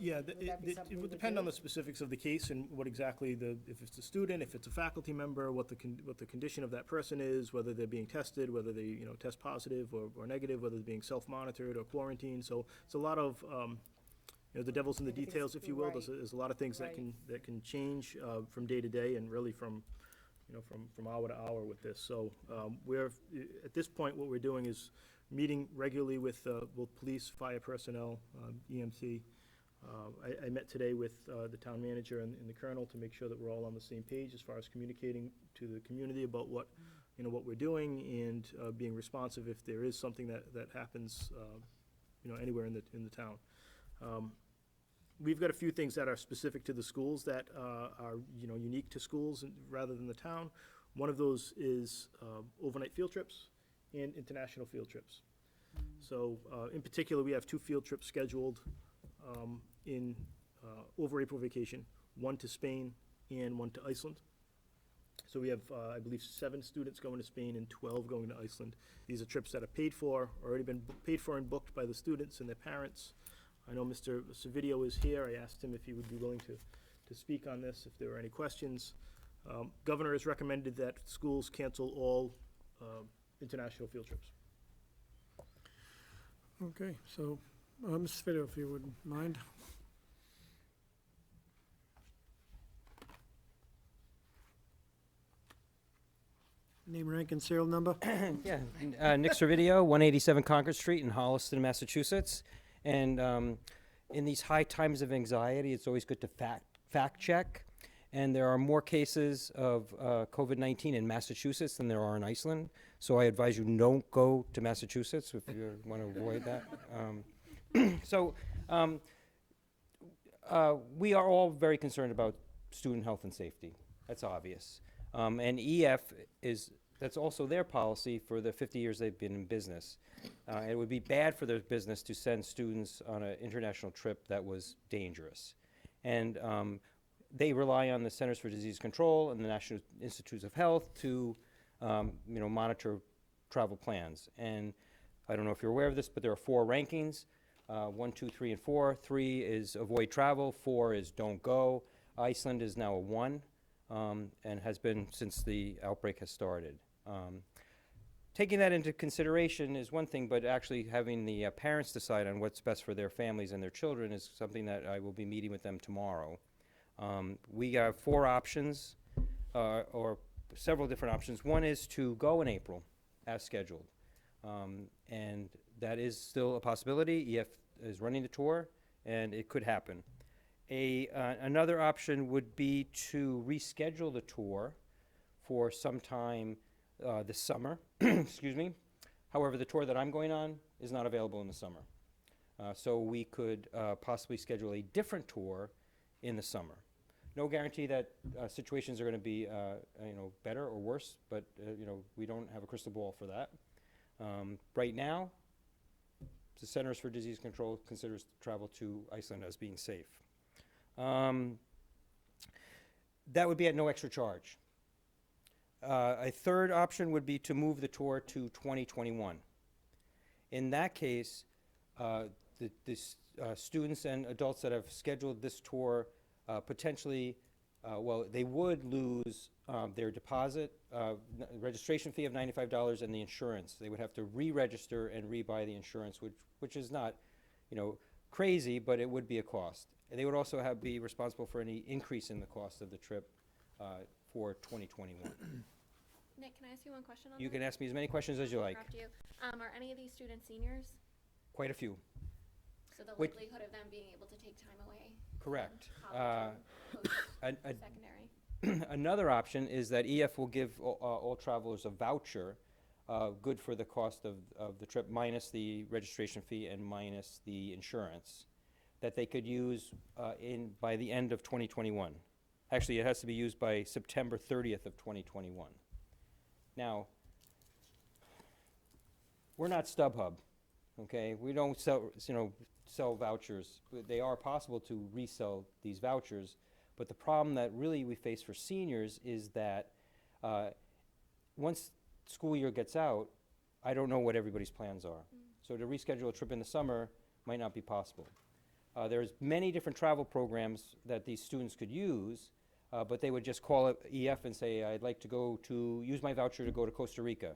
Would that be it something we would would depend do? on the specifics of the case and what exactly if it's a student, if it's a faculty member, what the condition of that person is, whether they're being tested, whether they, test positive or negative, whether they're being self-monitored or quarantined. So it's a lot of, the devil's in the Everything's- details, if you will. right. There's a lot of things Right. that can change from day to day and really from hour to hour with this. So at this point, what we're doing is meeting regularly with both police, fire personnel, EMT. I met today with the town manager and the colonel to make sure that we're all on the same page as far as communicating to the community about what we're doing, and being responsive if there is something that happens, anywhere in the town. We've got a few things that are specific to the schools that are, unique to schools rather than the town. One of those is overnight field trips and international field trips. So in particular, we have 2 field trips scheduled over April vacation, 1 to Spain and 1 to Iceland. So we have, I believe, 7 students going to Spain and 12 going to Iceland. These are trips that are paid for, already been paid for and booked by the students and their parents. I know Mr. Savidio is here. I asked him if he would be willing to speak on this, if there were any questions. Governor has recommended that schools cancel all international field trips. Okay, so, Mrs. Fidio, if you wouldn't mind. Name, rank, and serial number. Yeah, Nick Servideo, 187 Concord Street in Holliston, Massachusetts. And in these high times of anxiety, it's always good to fact check. And there are more cases of COVID-19 in Massachusetts than there are in Iceland. So I advise you don't go to Massachusetts if you want to avoid that. We are all very concerned about student health and safety. That's obvious. And EF that's also their policy for the 50 years they've been in business. It would be bad for their business to send students on an international trip that was dangerous. And they rely on the Centers for Disease Control and the National Institutes of Health to monitor travel plans. And I don't know if you're aware of this, but there are 4 rankings, 1, 2, 3, and 4. 3 is avoid travel, 4 is don't go. Iceland is now a 1, and has been since the outbreak has started. Taking that into consideration is one thing, but actually having the parents decide on what's best for their families and their children is something that I will be meeting with them tomorrow. We have 4 options, or several different options. One is to go in April as scheduled, and that is still a possibility. EF is running the tour, and it could happen. Another option would be to reschedule the tour for sometime this summer. Excuse me. However, the tour that I'm going on is not available in the summer. So we could possibly schedule a different tour in the summer. No guarantee that situations are going to be better or worse, but we don't have a crystal ball for that. Right now, the Centers for Disease Control considers travel to Iceland as being safe. That would be at no extra charge. A third option would be to move the tour to 2021. In that case, the students and adults that have scheduled this tour potentially, they would lose their deposit, registration fee of $95 and the insurance. They would have to re-register and re-buy the insurance, which is not, crazy, but it would be a cost. And they would also be responsible for any increase in the cost of the trip for 2021. Nick, can I ask you one question on You that? can ask me as many questions as you like. Interrupt you. Are any of these students seniors? Quite a few. So the Which- likelihood of them being able to take time away? Correct. from college and post-secondary? Another option is that EF will give all travelers a voucher, good for the cost of the trip, minus the registration fee and minus the insurance, that they could use by the end of 2021. Actually, it has to be used by September 30th of 2021. Now, we're not StubHub, okay? We don't sell vouchers. They are possible to resell these vouchers, but the problem that really we face for seniors is that once school year gets out, I don't know what everybody's plans are. So to reschedule a trip in the summer might not be possible. There's many different travel programs that these students could use, but they would just call up EF and say, I'd like to use my voucher to go to Costa Rica.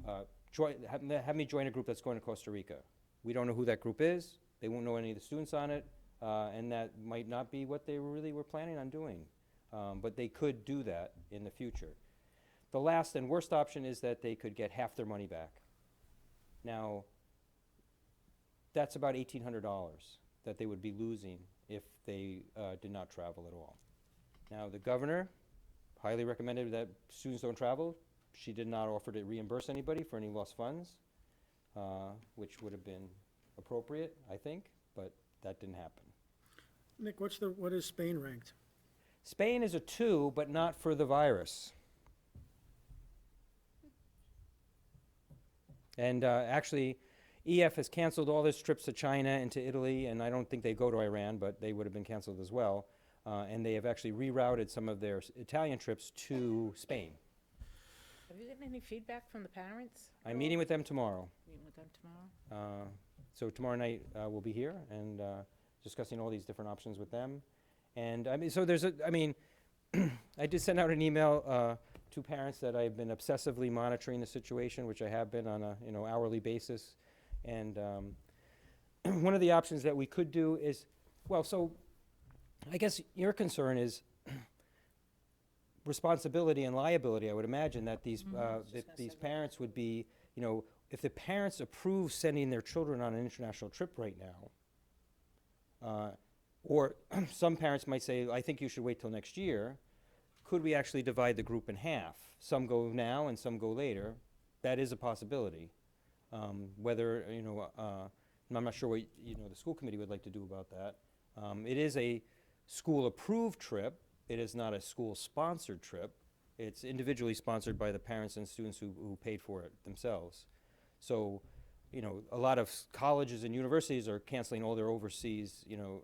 Have me join a group that's going to Costa Rica. We don't know who that group is. They won't know any of the students on it, and that might not be what they really were planning on doing. But they could do that in the future. The last and worst option is that they could get half their money back. Now, that's about $1,800 that they would be losing if they did not travel at all. Now, the governor highly recommended that students don't travel. She did not offer to reimburse anybody for any lost funds, which would have been appropriate, I think, but that didn't happen. Nick, what is Spain ranked? Spain is a 2, but not for the virus. And actually, EF has canceled all its trips to China and to Italy, and I don't think they go to Iran, but they would have been canceled as well. And they have actually rerouted some of their Italian trips to Spain. Have you gotten any feedback from the parents? I'm meeting with them tomorrow. Meeting with them tomorrow? So tomorrow night we'll be here and discussing all these different options with them. And I mean, so I did send out an email to parents that I've been obsessively monitoring the situation, which I have been on a hourly basis. And one of the options that we could do is, so I guess your concern is responsibility and liability, I would imagine, that these parents would be, you know, if the parents approve sending their children on an international trip right now, or some parents might say, I think you should wait till next year, could we actually divide the group in half? Some go now and some go later. That is a possibility. Whether, you know, I'm not sure what, you know, the school committee would like to do about that. It is a school-approved trip. It is not a school-sponsored trip. It's individually sponsored by the parents and students who paid for it themselves. So, you know, a lot of colleges and universities are canceling all their overseas, you know,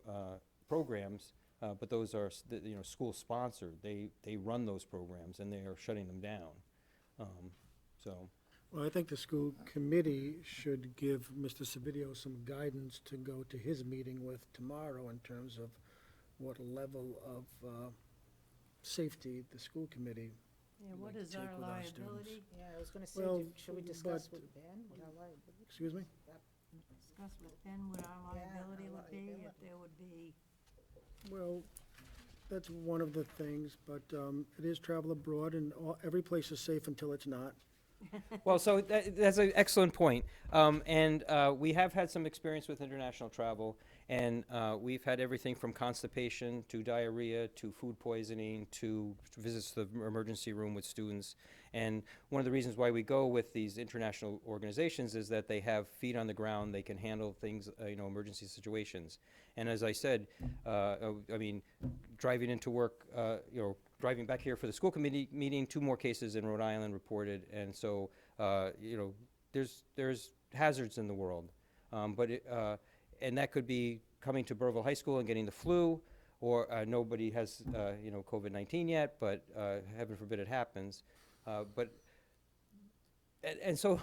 programs, but those are, you know, school-sponsored. They run those programs, and they are shutting them down. So. Well, I think the school committee should give Mr. Savidio some guidance to go to his meeting with tomorrow in terms of what level of safety the school committee Yeah, would what like to is take our with our students. liability? Yeah, I was gonna say, Well, should we discuss but- with Ben what our liability? Excuse me? Discuss with Ben what our Yeah, liability our would be, if liability. there would be, Well, that's one of the things, but it is travel abroad, and every place is safe until it's not. Well, so that's an excellent point. And we have had some experience with international travel, and we've had everything from constipation to diarrhea to food poisoning to visits to the emergency room with students. And one of the reasons why we go with these international organizations is that they have feet on the ground. They can handle things, you know, emergency situations. And as I said, I mean, driving into work, you know, driving back here for the school committee meeting, 2 more cases in Rhode Island reported, and so, you know, there's hazards in the world. And that could be coming to Burrillville High School and getting the flu, or nobody has, you know, COVID-19 yet, but heaven forbid it happens. So,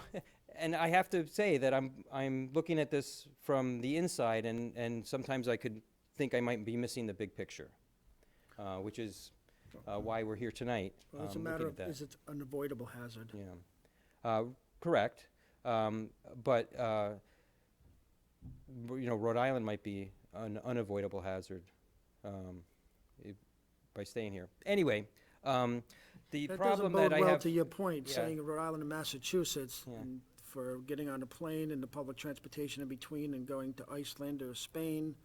and I have to say that I'm looking at this from the inside, and sometimes I could think I might be missing the big picture, which is why we're here tonight. Well, it's a looking matter at of, that. is it an avoidable hazard? Yeah, correct. But you know, Rhode Island might be an unavoidable hazard by staying here. Anyway, the That doesn't problem bode that I well have. to your point, Yeah. saying Rhode Island and Massachusetts, Yeah. and for getting on a plane and the public transportation in between and going to Iceland or Spain,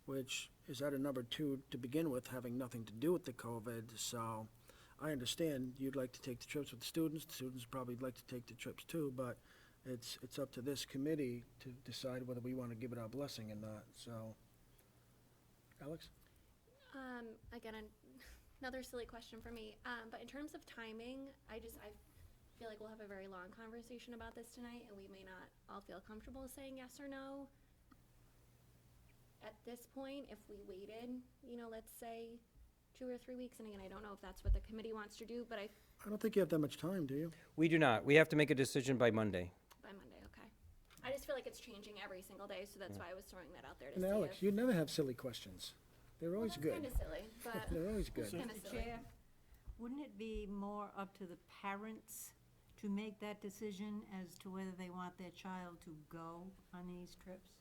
which is at a number 2 to begin with, having nothing to do with the COVID. So I understand you'd like to take the trips with the students probably like to take the trips too, but it's up to this committee to decide whether we want to give it our blessing or not, so. Alex? Again, another silly question for me, but in terms of timing, I feel like we'll have a very long conversation about this tonight, and we may not all feel comfortable saying yes or no. At this point, if we waited, you know, let's say 2 or 3 weeks, and again, I don't know if that's what the committee wants to do, but I don't think you have that much time, do you? We do not. We have to make a decision by Monday. by Monday, okay. I just feel like it's changing every single day, so that's why I was throwing that out there to And see Alex, if. you never have silly questions. They're Well, always that's good. kinda silly, but They're always good. kinda Mr. silly. Chair, wouldn't it be more up to the parents to make that decision as to whether they want their child to go on these trips?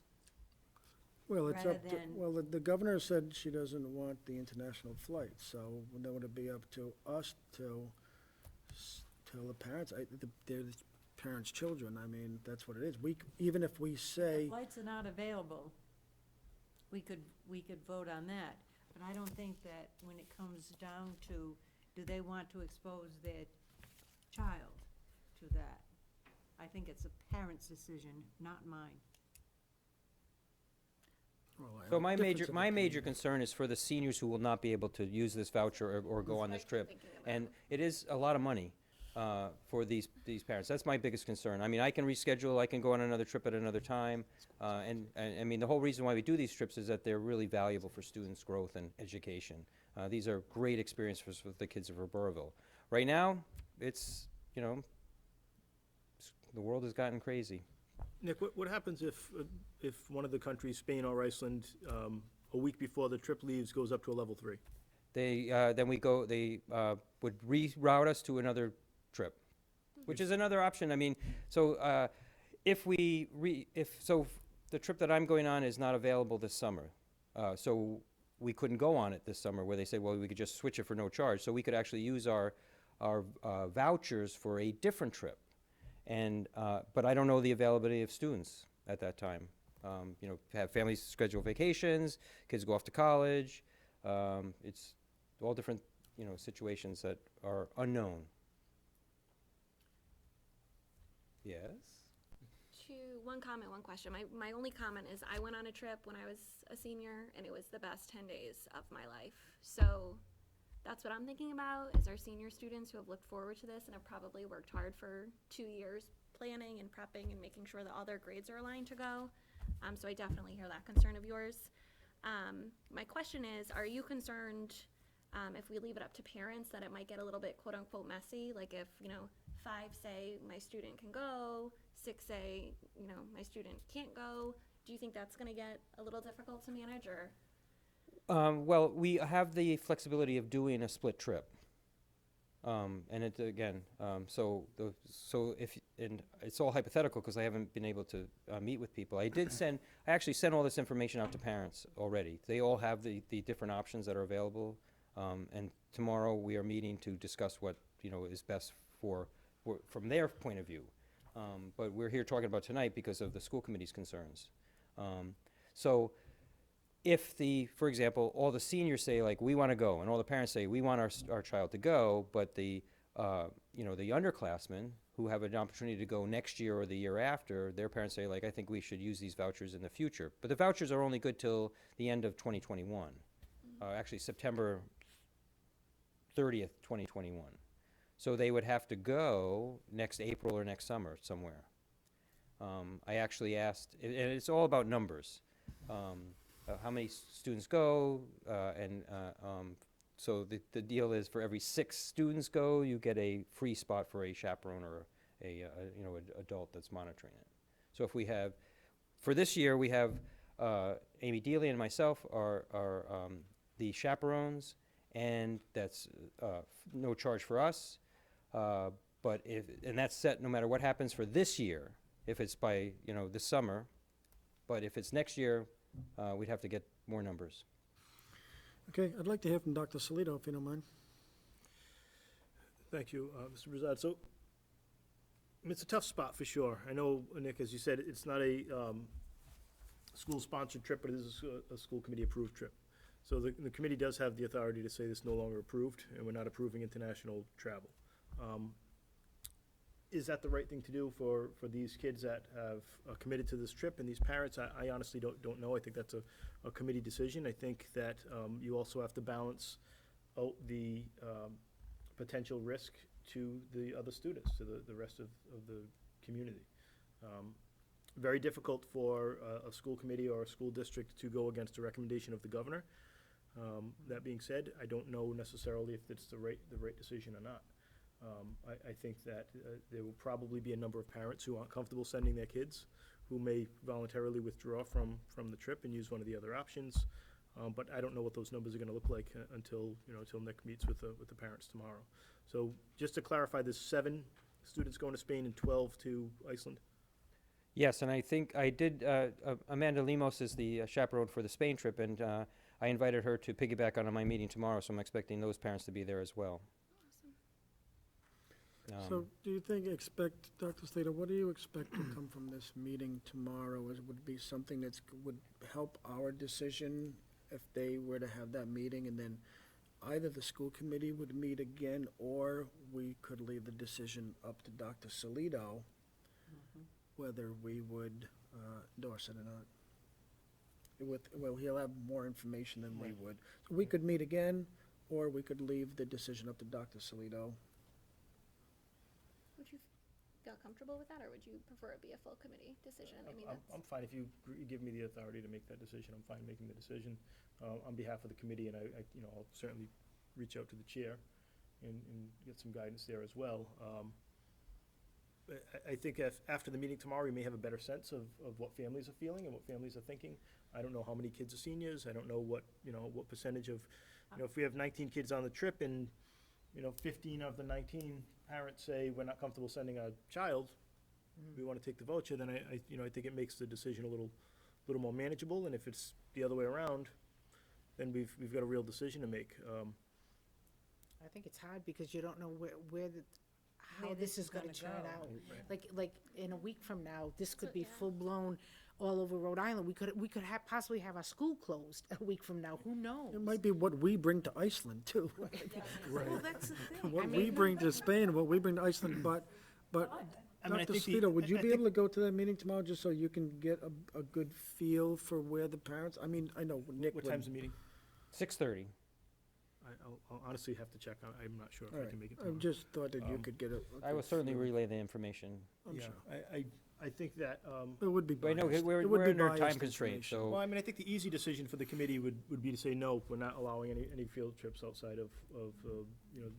Well, it's rather up to, than- well, the governor said she doesn't want the international flight, so then would it be up to us to tell the parents? They're the parents' children, I mean, that's what it is. Even if we say, Flights are not available, we could vote on that. But I don't think that when it comes down to, do they want to expose their child to that? I think it's a parent's decision, not mine. well, I have So a my difference of major opinion. concern is for the seniors who will not be able to use this voucher or go on this trip. And it is a lot of money for these parents. That's my biggest concern. I mean, I can reschedule, I can go on another trip at another time. And I mean, the whole reason why we do these trips is that they're really valuable for students' growth and education. These are great experiences for the kids of Burrillville. Right now, it's, you know, the world has gotten crazy. Nick, what happens if one of the countries, Spain or Iceland, a week before the trip leaves, goes up to a level 3? They would reroute us to another trip, which is another option. I mean, so if the trip that I'm going on is not available this summer, so we couldn't go on it this summer, where they said, well, we could just switch it for no charge. So we could actually use our vouchers for a different trip. And, but I don't know the availability of students at that time. You know, have families schedule vacations, kids go off to college. It's all different, you know, situations that are unknown. Yes? One comment, one question. My only comment is I went on a trip when I was a senior, and it was the best 10 days of my life. So that's what I'm thinking about, is our senior students who have looked forward to this and have probably worked hard for 2 years planning and prepping and making sure that all their grades are aligned to go. So I definitely hear that concern of yours. My question is, are you concerned if we leave it up to parents that it might get a little bit quote-unquote messy? Like if, you know, 5 say my student can go, 6 say, you know, my student can't go. Do you think that's going to get a little difficult to manage, or? Well, we have the flexibility of doing a split trip. And it, again, so if, and it's all hypothetical because I haven't been able to meet with people. I actually sent all this information out to parents already. They all have the different options that are available. And tomorrow we are meeting to discuss what, you know, is best from their point of view. But we're here talking about tonight because of the school committee's concerns. So if for example, all the seniors say, like, we want to go, and all the parents say, we want our child to go, but the, you know, the underclassmen who have an opportunity to go next year or the year after, their parents say, like, I think we should use these vouchers in the future. But the vouchers are only good till the end of 2021. Actually, September 30th, 2021. So they would have to go next April or next summer somewhere. I actually asked, and it's all about numbers. How many students go, so the deal is for every 6 students go, you get a free spot for a chaperone or a you know, an adult that's monitoring it. So if we have, for this year, we have Amy Dealey and myself are the chaperones, and that's no charge for us. But and that's set no matter what happens for this year, if it's by, you know, this summer. But if it's next year, we'd have to get more numbers. Okay, I'd like to hear from Dr. Salito, if you don't mind. Thank you, Mr. Brizard. So, it's a tough spot for sure. I know, Nick, as you said, it's not a school-sponsored trip, but it is a school committee-approved trip. So the committee does have the authority to say this is no longer approved, and we're not approving international travel. Is that the right thing to do for these kids that have committed to this trip and these parents? I honestly don't know. I think that's a committee decision. I think that you also have to balance out the potential risk to the other students, to the rest of the community. Very difficult for a school committee or a school district to go against a recommendation of the governor. That being said, I don't know necessarily if it's the right decision or not. I think that there will probably be a number of parents who aren't comfortable sending their kids, who may voluntarily withdraw from the trip and use one of the other options. But I don't know what those numbers are going to look like until Nick meets with the parents tomorrow. So just to clarify, there's 7 students going to Spain and 12 to Iceland. Yes, and I think I did, Amanda Lemos is the chaperone for the Spain trip, and I invited her to piggyback on my meeting tomorrow, so I'm expecting those parents to be there as well. So do you Dr. Slater, what do you expect to come from this meeting tomorrow? Would be something that would help our decision if they were to have that meeting, and then either the school committee would meet again, or we could leave the decision up to Dr. Salito, whether we would endorse it or not. Well, he'll have more information than we would. So we could meet again, or we could leave the decision up to Dr. Salito. Would you feel comfortable with that, or would you prefer it be a full committee decision? I mean, I'm fine. If you give me the authority to make that decision, I'm fine making the decision on behalf of the committee, and I'll certainly reach out to the chair and get some guidance there as well. I think after the meeting tomorrow, we may have a better sense of what families are feeling and what families are thinking. I don't know how many kids are seniors. I don't know what percentage of, if we have 19 kids on the trip and 15 of the 19 parents say we're not comfortable sending our child, we want to take the voucher, then I think it makes the decision a little more manageable. And if it's the other way around, then we've got a real decision to make. I think it's hard because you don't know where how Where this is gonna turn go. out. Like in a week from now, this could be full-blown all over Rhode Island. We could possibly have our school closed a week from now. Who knows? It might be what we bring to Iceland, too. Well, that's the thing. What we bring to Spain, what we bring to Iceland, but I mean, I Dr. think the- Spito, would you I be think- able to go to that meeting tomorrow, just so you can get a good feel for where the parents, I mean, I know Nick What would. time's the meeting? 6:30. I'll honestly have to check. I'm not sure if All I right, can make it I tomorrow. just thought that you could get a I will good certainly feel. relay the information. I'm Yeah, sure. I think that, It would be But no, biased. we're, It would we're be under biased time constraints, information. well, so I mean, I think the easy decision for the committee would be to say, no, we're not allowing any field trips outside of, you know,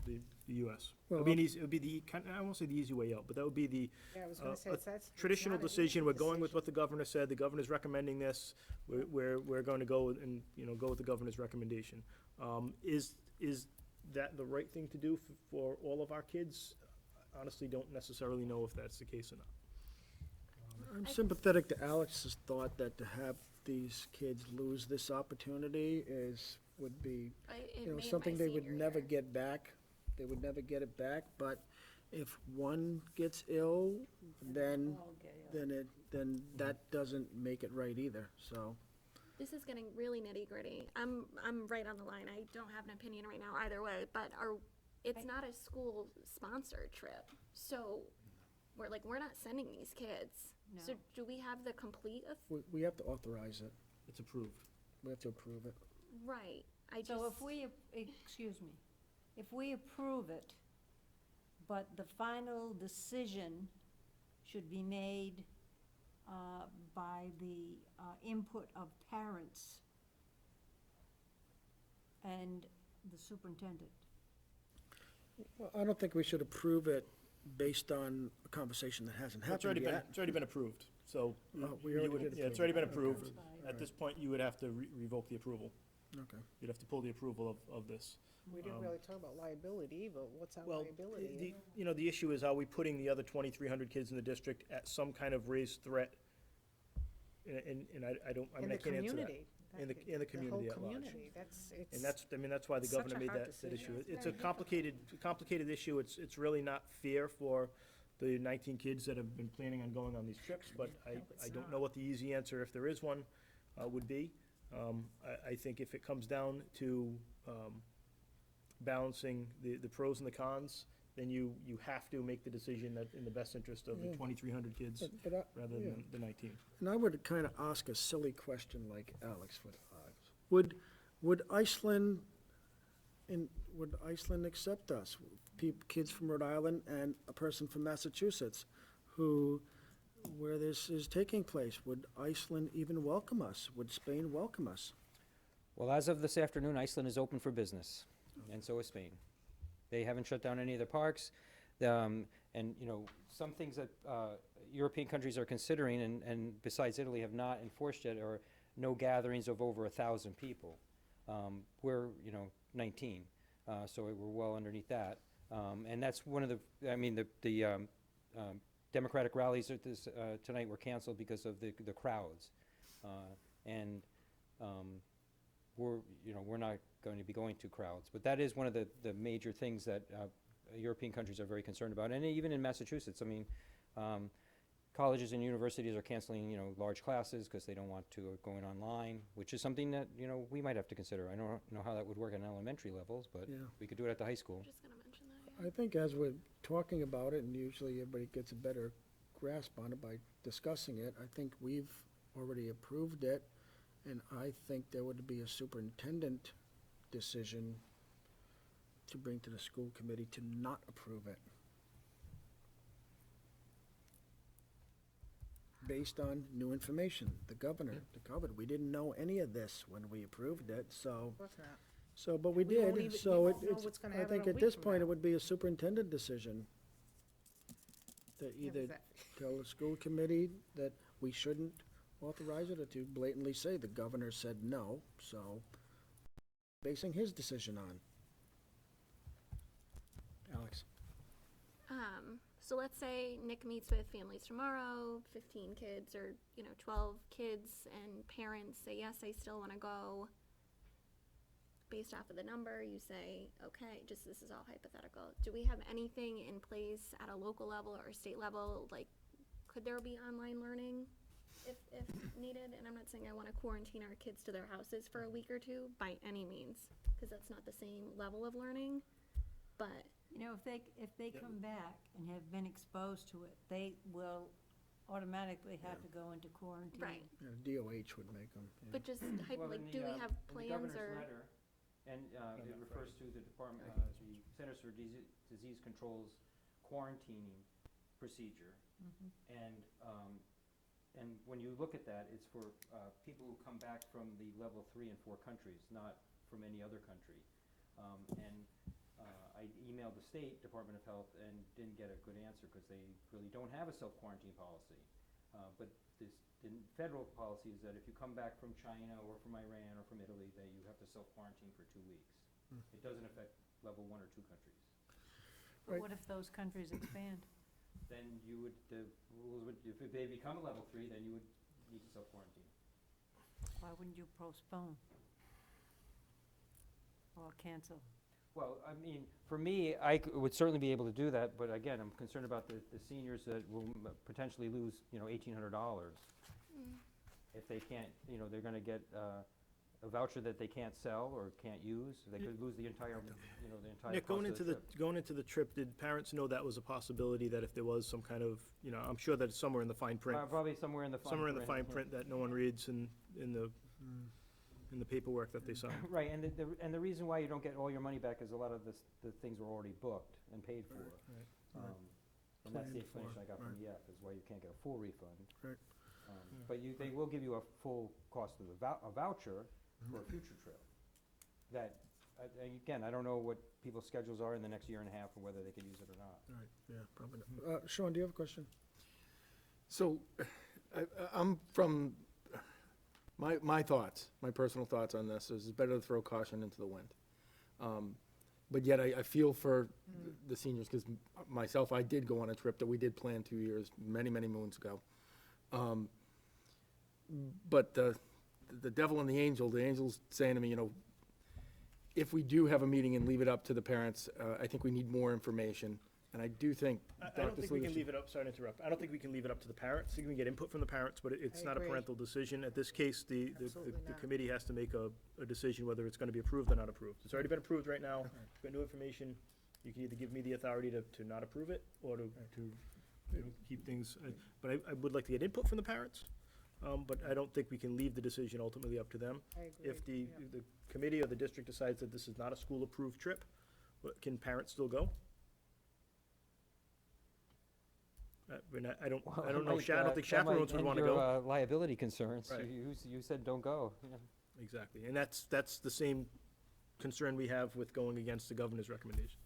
the US. Well, It would be the, I won't say the easy way out, but that would be the Yeah, I was gonna say, a that's. traditional not an easy decision. We're going with decision. what the governor said. The governor's recommending this. We're going to go and, go with the governor's recommendation. Is that the right thing to do for all of our kids? Honestly, don't necessarily know if that's the case or not. I'm sympathetic to Alex's thought that to have these kids lose this opportunity would be, something they would never get back. They would never get it back, but if one gets ill, then that doesn't make it right either, so. This is getting really nitty gritty. I'm right on the line. I don't have an opinion right now either way, but it's not a school sponsored trip. So we're not sending these kids. So No. do we have the complete, We have to authorize it. It's approved. We have to approve it. right, So if we, excuse me, if we approve it, but the final decision should be made by the input of parents and the superintendent. Well, I don't think we should approve it based on a conversation that hasn't It's already happened been, yet. it's already been approved, so. We you already would- did Yeah, it's approve already it. been Okay. approved. Alright. At this point, you would have to revoke the approval. Okay. You'd have to pull the approval of this. We didn't really talk about liability either. What's our Well, liability? the issue is, are we putting the other 2,300 kids in the district at some kind of raised threat? And I don't, I In mean, I the can't answer that. community. In the community at large. The whole community, it's. And that's why the such a governor made hard that decision. issue. It's a complicated issue. It's really not fair for the 19 kids that have been planning on going on these trips, but I don't know what the easy answer, if there is one, would be. I think if it comes down to balancing the pros and the cons, then you have to make the decision that in the best interest of the Yeah. 2,300 kids But I- rather yeah. than the 19. And I would kind of ask a silly question like Alex would ask. Would Iceland accept us? Kids from Rhode Island and a person from Massachusetts where this is taking place? Would Iceland even welcome us? Would Spain welcome us? Well, as of this afternoon, Iceland is open for business, and so is Spain. They haven't shut down any of their parks, and, some things that European countries are considering, and besides Italy have not enforced yet, are no gatherings of over 1,000 people. We're, 19, so we're well underneath that. And that's one of the Democratic rallies at this, tonight were canceled because of the crowds. We're not going to be going to crowds. But that is one of the major things that European countries are very concerned about. And even in Massachusetts, colleges and universities are canceling, large classes because they don't want to going online, which is something that, we might have to consider. I don't know how that would work at elementary levels, but Yeah. we could do it at the high school. I'm just gonna mention that. I think as we're talking about it, and usually everybody gets a better grasp on it by discussing it, I think we've already approved it, and I think there would be a superintendent decision to bring to the school committee to not approve it. Based on new information, the governor, we didn't know any of this when we approved it, so. Of course not. So, but we We won't did, even- so we it- won't know it's, what's gonna I happen think a at week this from point, now. it would be a superintendent decision. To Yeah, but either that- tell the school committee that we shouldn't authorize it, or to blatantly say the governor said no, so basing his decision on. Alex? So let's say Nick meets with families tomorrow, 15 kids or, 12 kids, and parents say, yes, I still want to go. based off of the number, you say, okay, just this is all hypothetical. Do we have anything in place at a local level or state level? Like, could there be online learning if needed? And I'm not saying I want to quarantine our kids to their houses for a week or two by any means, because that's not the same level of learning, but. You know, if they come back and have been exposed to it, they will automatically have to go into quarantine. Right. Yeah, DOH would make them. But just, Well, like, in do the, we have in the plans governor's or? letter, and it refers to the Department, the Centers for Disease Control's quarantining procedure. And when you look at that, it's for people who come back from the level 3 and 4 countries, not from any other country. I emailed the State Department of Health and didn't get a good answer because they really don't have a self-quarantine policy. But the federal policy is that if you come back from China or from Iran or from Italy, that you have to self-quarantine for 2 weeks. It doesn't affect level 1 or 2 countries. But what if those countries expand? Then you would, the rules would, if they become a level 3, then you would need to self-quarantine. Why wouldn't you postpone? Or cancel? Well, I mean, for me, I would certainly be able to do that, but again, I'm concerned about the seniors that will potentially lose, $1,800. If they can't, they're gonna get a voucher that they can't sell or can't use. They could lose the entire, the entire Nick, cost of the trip. going into the trip, did parents know that was a possibility, that if there was some kind of, I'm sure that it's somewhere in the fine print. Probably somewhere in the fine print. Somewhere in the fine print that no one reads in the paperwork that they sign. Right, and the reason why you don't get all your money back is a lot of the things were already booked and paid for. Right. And that's the Planned for, explanation I got from EF, is why you can't get a full refund. Right. But they will give you a full cost of a voucher for a future trip. That, again, I don't know what people's schedules are in the next year and a half, or whether they could use it or not. Right, yeah, probably not. Sean, do you have a question? So, I'm from, my thoughts, my personal thoughts on this is it's better to throw caution into the wind. But yet I feel for the seniors, because myself, I did go on a trip that we did plan 2 years, many, many moons ago. But the devil and the angel's saying to me, if we do have a meeting and leave it up to the parents, I think we need more information. And I do think I Dr. don't think we can Salish- leave it up, sorry to interrupt, I don't think we can leave it up to the parents. I think we can get input from the parents, but it's I not a agree. parental decision. At this case, the Absolutely not. committee has to make a decision whether it's gonna be approved or not approved. It's already been approved right now, you've got new information, you can either give me the authority to not approve it, or to keep things, but I would like to get input from the parents, but I don't think we can leave the decision ultimately up to them. I agree. If the committee or the district decides that this is not a school-approved trip, can parents still go? I don't know, I don't think chaperones would wanna go. Liability concerns, Right. you said don't go. Yeah. Exactly, and that's the same concern we have with going against the governor's recommendation,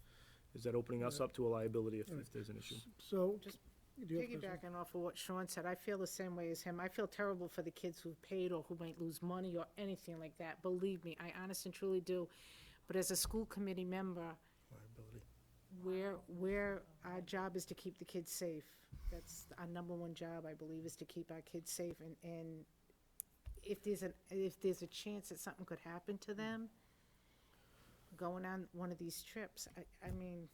is that opening us up to a liability if there's an issue. So, Just do you have a question? Piggybacking off of what Sean said, I feel the same way as him. I feel terrible for the kids who've paid or who might lose money or anything like that. Believe me, I honestly and truly do. But as a school committee member, where our job is to keep the kids safe. That's our number one job, I believe, is to keep our kids safe. And if there's a chance that something could happen to them, going on one of these trips, I mean,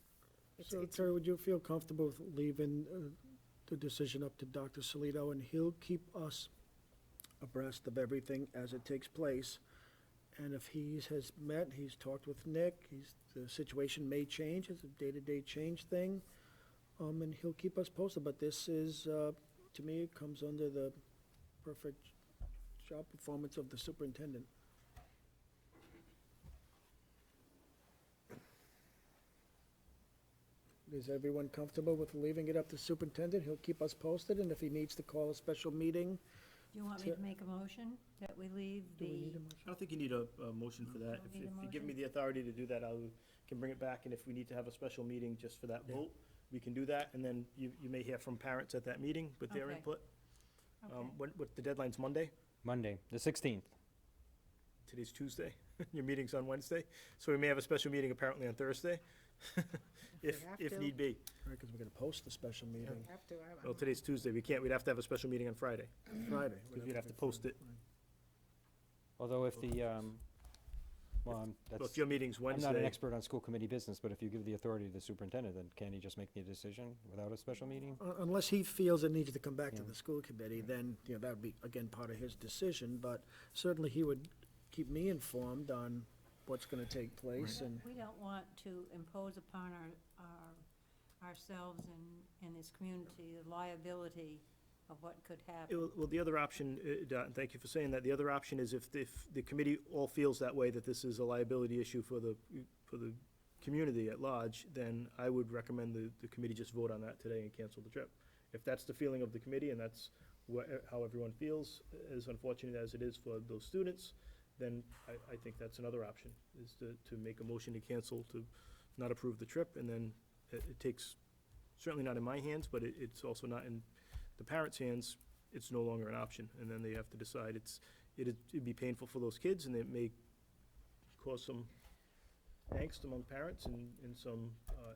So, it's Terry, would you feel comfortable with leaving the decision up to Dr. Salito, and he'll keep us abreast of everything as it takes place? And if he's talked with Nick, the situation may change, it's a day-to-day change thing, and he'll keep us posted, but this is, to me, it comes under the perfect job performance of the superintendent. Is everyone comfortable with leaving it up to superintendent? He'll keep us posted, and if he needs to call a special meeting, Do you want me to make a motion that we leave do we the, need a motion? I don't think you need a motion for that. Don't need a If you give me motion? the authority to do that, can bring it back, and if we need to have a special meeting just for that vote, we can do that, and then you may hear from parents at that meeting with their Okay. input. okay. What, the deadline's Monday? Monday, the 16th. Today's Tuesday. Your meeting's on Wednesday, so we may have a special meeting apparently on Thursday, if have if to. need be. Right, because we're gonna post the special meeting have to, Well, today's Tuesday, we'd have to have a special meeting on Friday, Friday. because we'd have to post it. Although if the, Well, Well, that's, if your meeting's I'm not an Wednesday, expert on school committee business, but if you give the authority to the superintendent, then can he just make the decision without a special meeting? Unless he feels it needs to come back to Yeah. the school committee, then, you know, that would be, again, part of his decision, but certainly he would keep me informed on what's gonna take place, and We don't want to impose upon ourselves and this community the liability of what could happen. well, the other option, Dot, and thank you for saying that, the other option is if the committee all feels that way, that this is a liability issue for the community at large, then I would recommend the committee just vote on that today and cancel the trip. If that's the feeling of the committee and that's how everyone feels, as unfortunate as it is for those students, then I think that's another option, is to make a motion to cancel, to not approve the trip, and then it takes, certainly not in my hands, but it's also not in the parents' hands, it's no longer an option, and then they have to decide. It'd be painful for those kids, and it may cause some angst among parents and some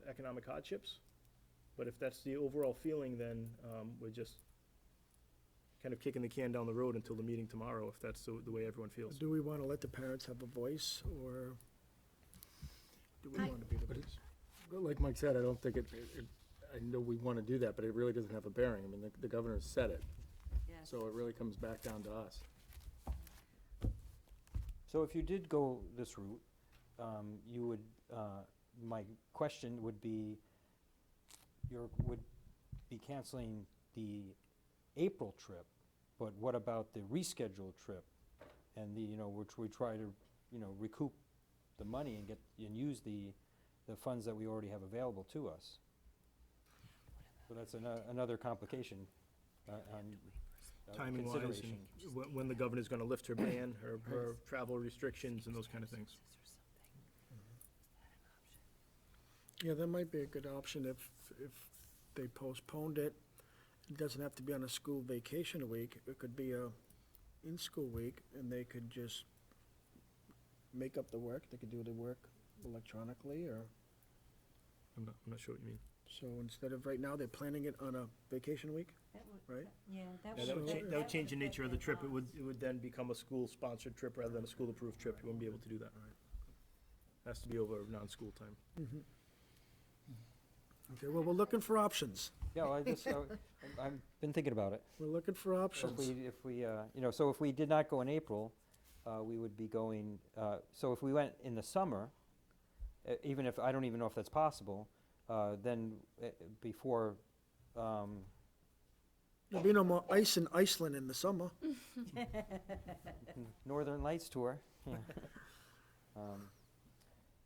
economic hardships. But if that's the overall feeling, then we're just kind of kicking the can down the road until the meeting tomorrow, if that's the way everyone feels. do we wanna let the parents have a voice, or do we wanna be the voice? But like Mike said, I don't think I know we want to do that, but it really doesn't have a bearing. I mean, the governor's said it, Yes. so it really comes back down to us. So if you did go this route, you would, my question would be, would be canceling the April trip, but what about the rescheduled trip? And which we try to, recoup the money and use the funds that we already have available to us. So that's another complication on Timing-wise, consideration. and when the governor's gonna lift her ban, her travel restrictions and those kind of things. Yeah, that might be a good option if they postponed it. It doesn't have to be on a school vacation week. It could be a in-school week, and they could just make up the work. They could do the work electronically, or, I'm not sure what you mean. so instead of, right now, they're planning it on a vacation week, That would- right? Yeah, that Yeah, would. that would change the nature of the trip. It would then become a school-sponsored trip rather than a school-approved trip. You wouldn't be able to do that. Has to be over non-school time. Okay, well, we're looking for options. Yeah, well, I've been thinking about it. We're looking for So options. if we did not go in April, we would be going, so if we went in the summer, even if, I don't even know if that's possible, then before, There'll be no more ice in Iceland in the summer. Northern Lights tour. Yeah.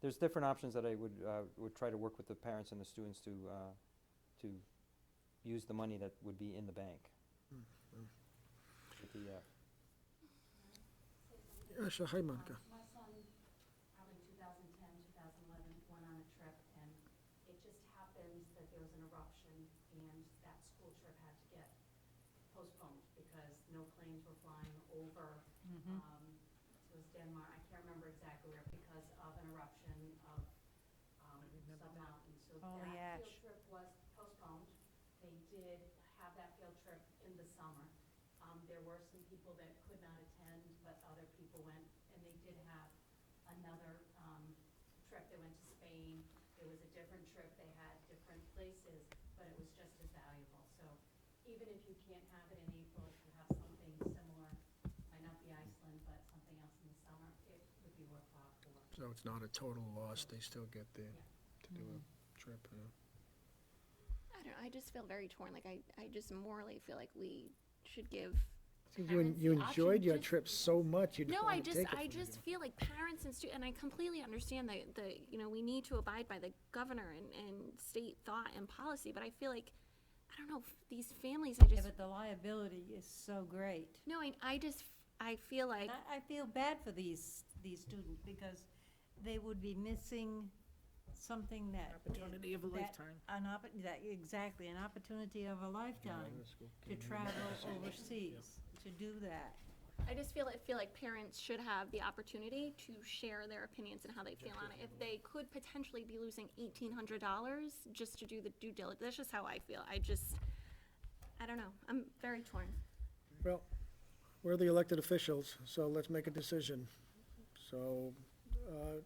There's different options that I would try to work with the parents and the students to use the money that would be in the bank. With the, Yeah, sure, hi, Monica. My son, probably 2010, 2011, went on a trip, and it just happens that there was an eruption, and that school trip had to get postponed because no planes were flying over, it was Denmark, I can't remember exactly where, because of an eruption of some mountain. So Oh, the that ash. field trip was postponed. They did have that field trip in the summer. There were some people that could not attend, but other people went, and they did have another trip. They went to Spain. There was a different trip. They had different places, but it was just as valuable. So even if you can't have it in April, if you have something similar, might not be Iceland, but something else in the summer, it would be worthwhile for. So it's not a total loss, they still get to do a trip, I don't know, I just feel very torn, like I just morally feel like we should give You parents you the option enjoyed your just- trip so much, you'd No, want I to take it from just you. feel like parents and and I completely understand that we need to abide by the governor and state thought and policy, but I feel like, I don't know, these families, Yeah, but the liability is so great. no, I feel like, I feel bad for these students because they would be missing something that. Opportunity of a that- lifetime. Exactly, an opportunity of a lifetime to travel overseas, to do that. I just feel like parents should have the opportunity to share their opinions and how they feel on it. If they could potentially be losing $1,800 just to do the due diligence, that's just how I feel. I don't know, I'm very torn. Well, we're the elected officials, so let's make a decision. So,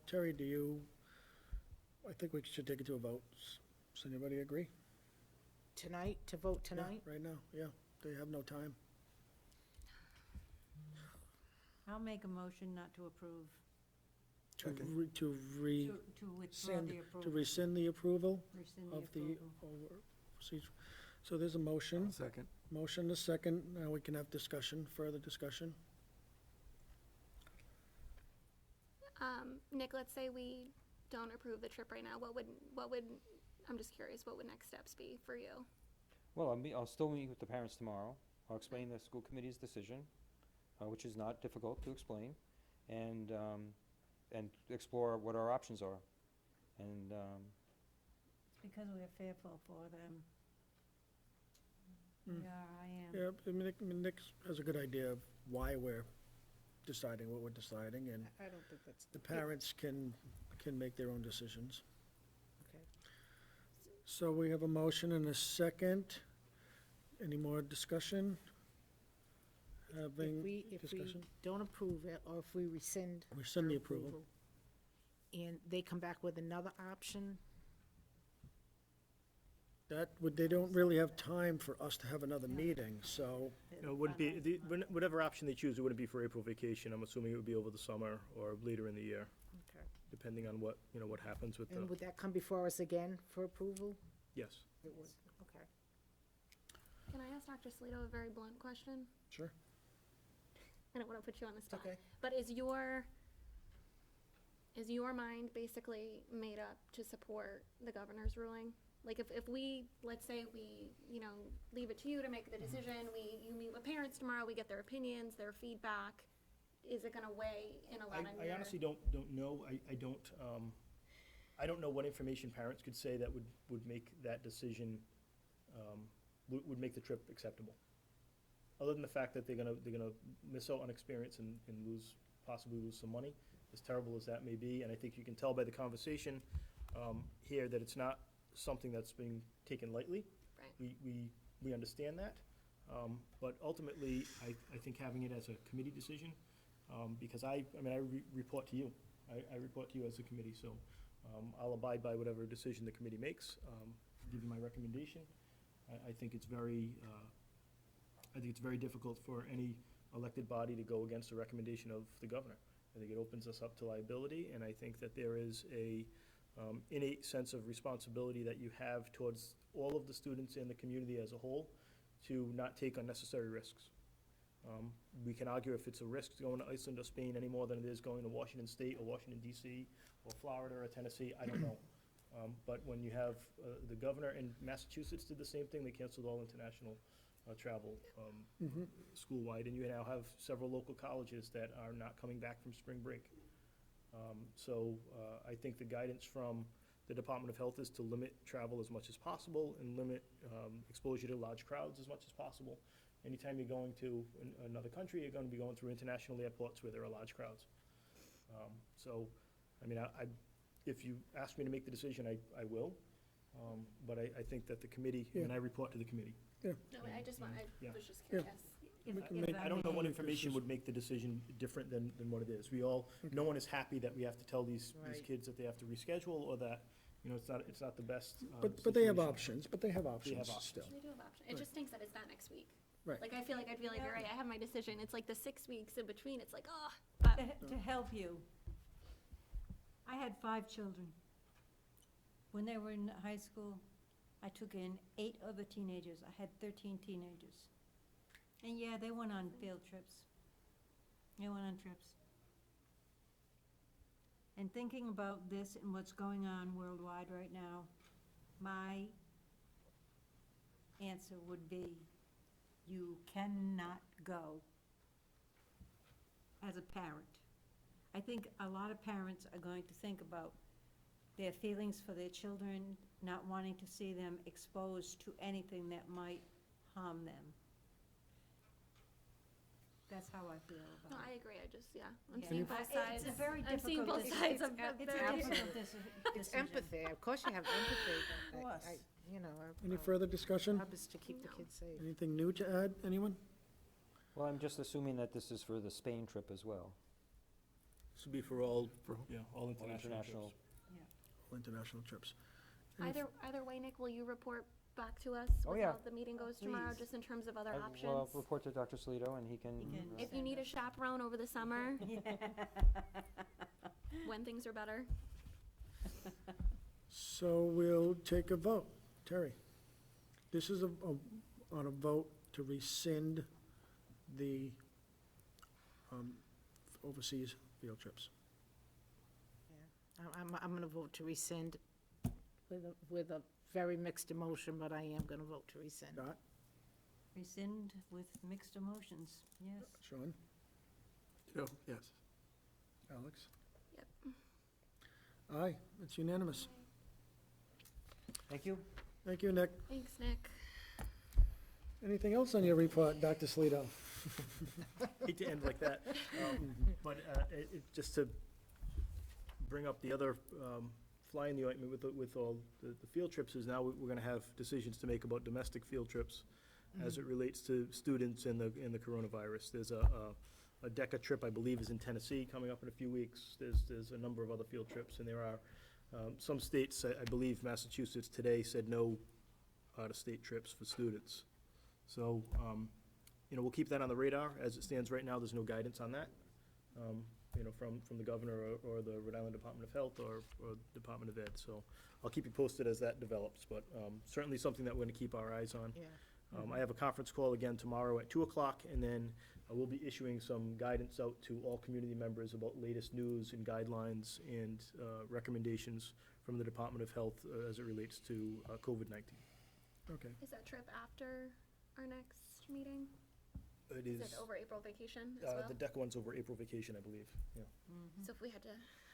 Terry, I think we should take it to a vote. Does anybody agree? Tonight, to vote Yeah, tonight? right now, yeah. They have no time. I'll make a motion not to approve, To withdraw rescind, the to approval. rescind the approval Rescind the of the approval. procedure. So there's a motion, Second. motion, a second. Now we can have discussion, further discussion. Nick, let's say we don't approve the trip right now, what would, I'm just curious, what would next steps be for you? Well, I'll still meet with the parents tomorrow. I'll explain the school committee's decision, which is not difficult to explain, and explore what our options are. And, Because we're fearful for them. Mm. Yeah, I am. Yeah, I mean, Nick has a good idea of why we're deciding what we're deciding, and I don't think that's. the parents can make their own decisions. Okay. So we have a motion and a second. Any more discussion? Having If we discussion? don't approve it, or if we rescind. Rescind the our approval. And they come back with another option, They don't really have time for us to have another meeting, so, No, it wouldn't be, whatever option they choose, it wouldn't be for April vacation. I'm assuming it would be over the summer or later in the year, okay. depending on what, what happens with And the, would that come before us again for approval? yes. It would, okay. Can I ask Dr. Salito a very blunt question? sure. I don't want to put you on the spot. Okay. But is your mind basically made up to support the governor's ruling? Like if we, let's say we, leave it to you to make the decision, you meet with parents tomorrow, we get their opinions, their feedback, is it gonna weigh in a lot on your? I honestly don't know. I don't know what information parents could say that would make that decision, would make the trip acceptable. Other than the fact that they're gonna miss out on experience and possibly lose some money, as terrible as that may be. And I think you can tell by the conversation here that it's not something that's being taken lightly. Right. We understand that. But ultimately, I think having it as a committee decision, because I report to you. I report to you as a committee, so I'll abide by whatever decision the committee makes, give you my recommendation. I think it's very difficult for any elected body to go against the recommendation of the governor. I think it opens us up to liability, and I think that there is a innate sense of responsibility that you have towards all of the students in the community as a whole to not take unnecessary risks. We can argue if it's a risk going to Iceland or Spain any more than it is going to Washington State or Washington DC or Florida or Tennessee, I don't know. But when you have, the governor in Massachusetts did the same thing, they canceled all international travel school-wide, and you now have several local colleges that are not coming back from spring break. So I think the guidance from the Department of Health is to limit travel as much as possible and limit exposure to large crowds as much as possible. Anytime you're going to another country, you're going to be going through international airports where there are large crowds. So, I mean, if you ask me to make the decision, I will. But I think that the committee, and I report to the committee. No, I just Yeah. was just Yeah. curious. I don't know what information would make the decision different than what it is. No one is happy that we have to tell these Right. kids that they have to reschedule, or that, it's not the best. But they have situation. options, but they have options options. still. They do have options. It just stinks that it's not next week. Right. Like, I feel like you're right, I have my decision, it's like the 6 weeks in between, it's like, oh, To help you, I had 5 children. When they were in high school, I took in 8 other teenagers. I had 13 teenagers. And yeah, they went on field trips. They went on trips. And thinking about this and what's going on worldwide right now, my answer would be, you cannot go as a parent. I think a lot of parents are going to think about their feelings for their children, not wanting to see them exposed to anything that might harm them. That's how I feel no, about I it. agree, I'm Yeah. seeing both sides. It's a very I'm seeing difficult both deci- sides of it's- the It's very a difficult. difficult It's decision. empathy, of course you have empathy, but Of course. Any further discussion? job is to keep the kids safe. Anything new to add, anyone? Well, I'm just assuming that this is for the Spain trip as well. This would be for all, For- yeah, all international trips. All international trips. Either way, Nick, will you report back to us Oh, with yeah. how the meeting goes tomorrow, please. just in terms of other Well, options? I'll report to Dr. Salito, and he can. He can- If you need a chaperone over the summer, when things are better. So we'll take a vote. Terry, this is on a vote to rescind the overseas field trips. I'm gonna vote to rescind with a very mixed emotion, but I am gonna vote to rescind. Scott, Rescind with mixed emotions, yes. Sean, Joe, yes. Alex? Yep. Aye, it's unanimous. Thank you. Thank you, Nick. Thanks, Nick. Anything else on your report, Dr. Salito? Hate to end like that, but just to bring up the other fly in the ointment with all the field trips is now we're gonna have decisions to make about domestic field trips as it relates to students and the coronavirus. There's a DECA trip, I believe, is in Tennessee coming up in a few weeks. There's a number of other field trips, and there are some states, I believe Massachusetts today said no out-of-state trips for students. So, we'll keep that on the radar. As it stands right now, there's no guidance on that, from the governor or the Rhode Island Department of Health or Department of Ed. So I'll keep you posted as that develops, but certainly something that we're gonna keep our eyes on. Yeah. I have a conference call again tomorrow at 2:00, and then we'll be issuing some guidance out to all community members about latest news and guidelines and recommendations from the Department of Health as it relates to COVID-19. Okay. Is that trip after our next meeting? It Is is, it over April vacation as well? the DECA one's over April vacation, I believe, yeah. So if we had to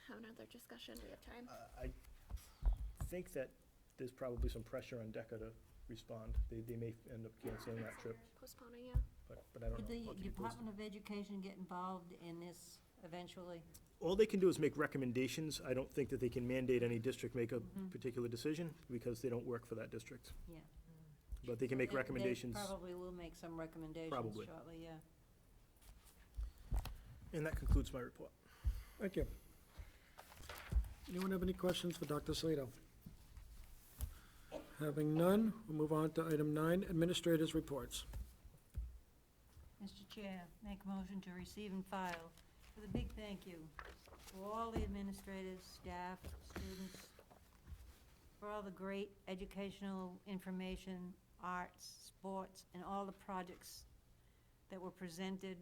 have another discussion, we have time. I think that there's probably some pressure on DECA to respond. They may end up canceling that trip, Postponing, yeah. but I don't know. Could the I'll keep you posted. Department of Education get involved in this eventually? All they can do is make recommendations. I don't think that they can mandate any district make a particular decision because they don't work for that district. Yeah. But they can make They recommendations, probably will make some recommendations Probably. shortly, yeah. and that concludes my report. Thank you. Anyone have any questions for Dr. Salito? Having none, we'll move on to item 9, Administrators' Reports. Mr. Chair, make a motion to receive and file with a big thank you to all the administrators, staff, students, for all the great educational information, arts, sports, and all the projects that were presented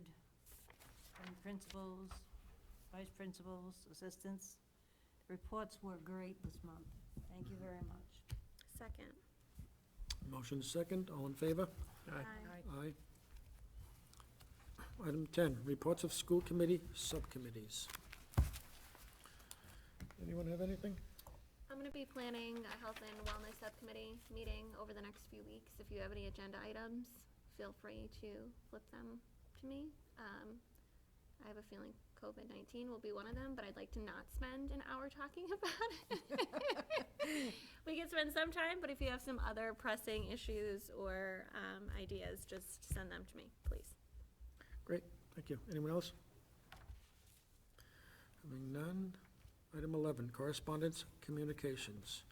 from principals, vice principals, assistants. The reports were great this month. Thank you very much. Second. Motion second, all in favor? Aye. Aye. Item 10, Reports of School Committee Subcommittees. Anyone have anything? I'm gonna be planning a health and wellness subcommittee meeting over the next few weeks. If you have any agenda items, feel free to flip them to me. I have a feeling COVID-19 will be one of them, but I'd like to not spend an hour talking about it. We can spend some time, but if you have some other pressing issues or ideas, just send them to me, please. Great, thank you. Anyone else? Having none. Item 11, Correspondence, Communications.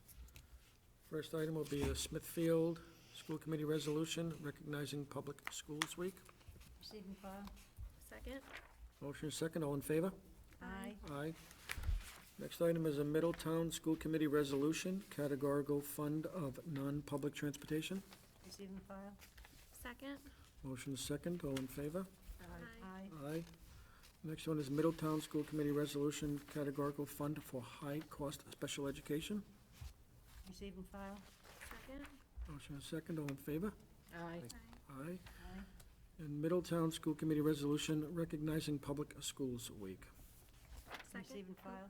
First item will be the Smithfield School Committee Resolution recognizing Public Schools Week. Receive and file? Second. Motion second, all in favor? Aye. Aye. Next item is a Middletown School Committee Resolution, categorical fund of non-public transportation. Receive and file? Second. Motion second, all in favor? Aye. Aye. Next one is Middletown School Committee Resolution, categorical fund for high-cost special education. Receive and file? Second. Motion is second, all in favor? Aye. Aye. Aye. Aye. And Middletown School Committee Resolution recognizing Public Schools Week. Second. Receive and file?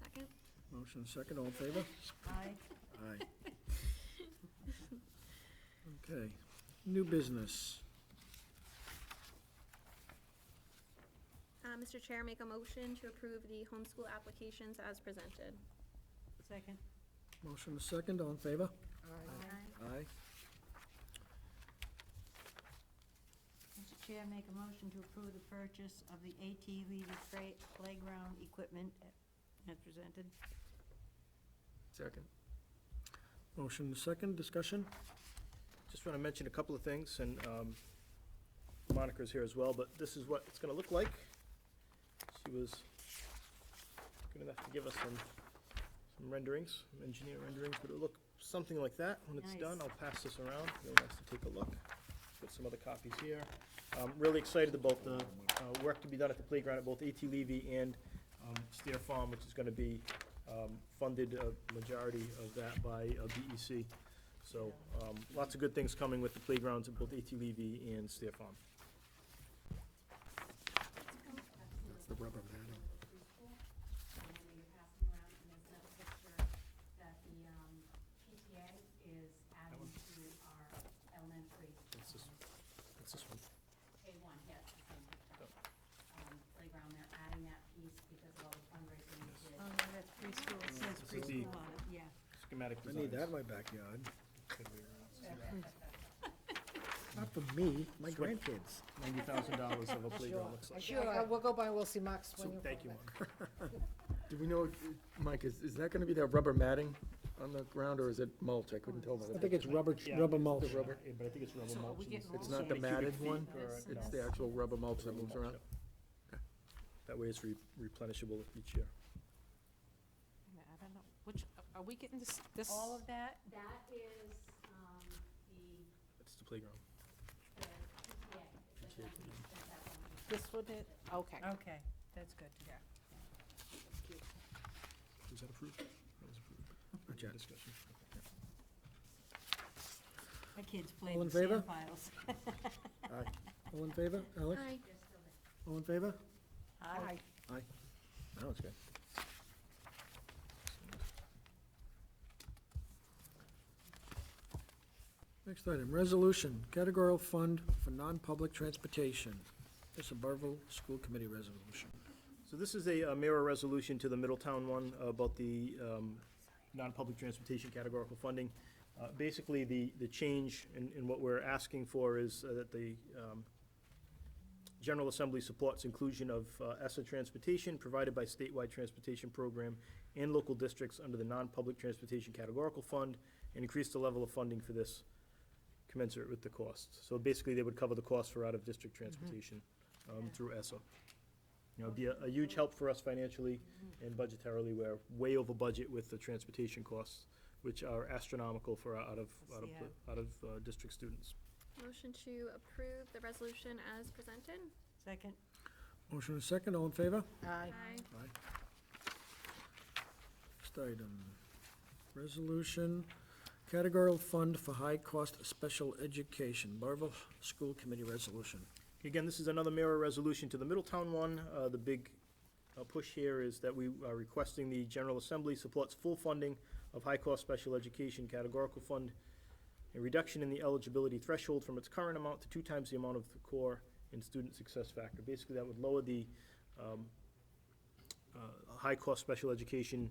Second. Motion second, all in favor? Aye. Aye. Okay, new business. Mr. Chair, make a motion to approve the homeschool applications as presented. Second? Motion is second, all in favor? Aye. Aye. Mr. Chair, make a motion to approve the purchase of the A.T. Levy playground equipment as presented. Second. Motion and second, discussion? Just want to mention a couple of things, and Monica's here as well, but this is what it's going to look like. She was good enough to give us some renderings, some engineer renderings, but it'll look something like that when it's done. Nice. I'll pass this around, really nice to take a look. Got some other copies here. Really excited about the work to be done at the playground at both A.T. Levy and Steer Farm, which is going to be funded, a majority of that by BEC. So, lots of good things coming with the playgrounds at both A.T. Levy and Steer Farm. That's the rubber matting. You're passing around, and there's another picture that the PTA is adding to our elementary That's this one. K1, yes, the same picture. Playground, they're adding that piece because of all the fundraising we did. Oh, yeah, that's preschool, it says This is the- preschool on it, yeah. Schematic I designs. need that in my backyard. Not for me, my grandkids. $90,000 of a playground looks like. Sure. We'll go by, we'll see Mark's when you. Thank you, Mark. Do we know, Mike, is that gonna be that rubber matting on the ground, or is it mulch? I couldn't tell by the I think it's rubber, Yeah. rubber mulch. But I think it's rubber mulch. It's not the matted one? It's the actual rubber mulch that moves around? That way it's replenishable each year. I don't know, which, are we getting this? All of that? That is It's the playground. the PTA. That one. This one is, okay. Okay, that's good, yeah. Was that approved? That was approved. Not yet. Discussion. My kids play All in with sand favor? piles. All in favor, Alex? Aye. All in favor? Aye. Aye. That was good. Next item, resolution, categorical fund for non-public transportation. This is a Burrillville School Committee resolution. So this is a mirror resolution to the Middletown one about the non-public transportation categorical funding. Basically, the change in what we're asking for is that the General Assembly supports inclusion of ESSA transportation provided by statewide transportation program and local districts under the non-public transportation categorical fund, and increase the level of funding for this commensurate with the cost. So basically, they would cover the cost for out-of-district transportation through ESSA. You know, it'd be a huge help for us financially and budgetarily. We're way over budget with the transportation costs, which are astronomical for our district students. Motion to approve the resolution as presented. Second? Motion and second, all in favor? Aye. Next item, resolution, categorical fund for high-cost special education, Burrillville School Committee resolution. Again, this is another mirror resolution to the Middletown one. The big push here is that we are requesting the General Assembly supports full funding of high-cost special education categorical fund, a reduction in the eligibility threshold from its current amount to 2 times the amount of the core and student success factor. Basically, that would lower the high-cost special education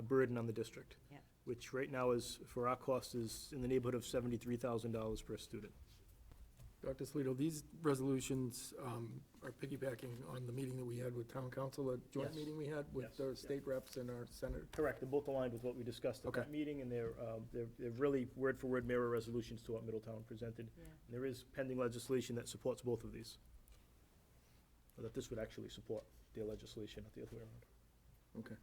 burden on the district. Yep. Which right now is, for our cost, is in the neighborhood of $73,000 per student. Dr. Salito, these resolutions are piggybacking on the meeting that we had with town council, a joint Yes. meeting we had with Yes. the state reps and our senator. Correct, they're both aligned with what we discussed at that Okay. meeting, and they're really word-for-word mirror resolutions to what Middletown presented. Yeah. And there is pending legislation that supports both of these. Or that this would actually support their legislation, not the other way around. Okay.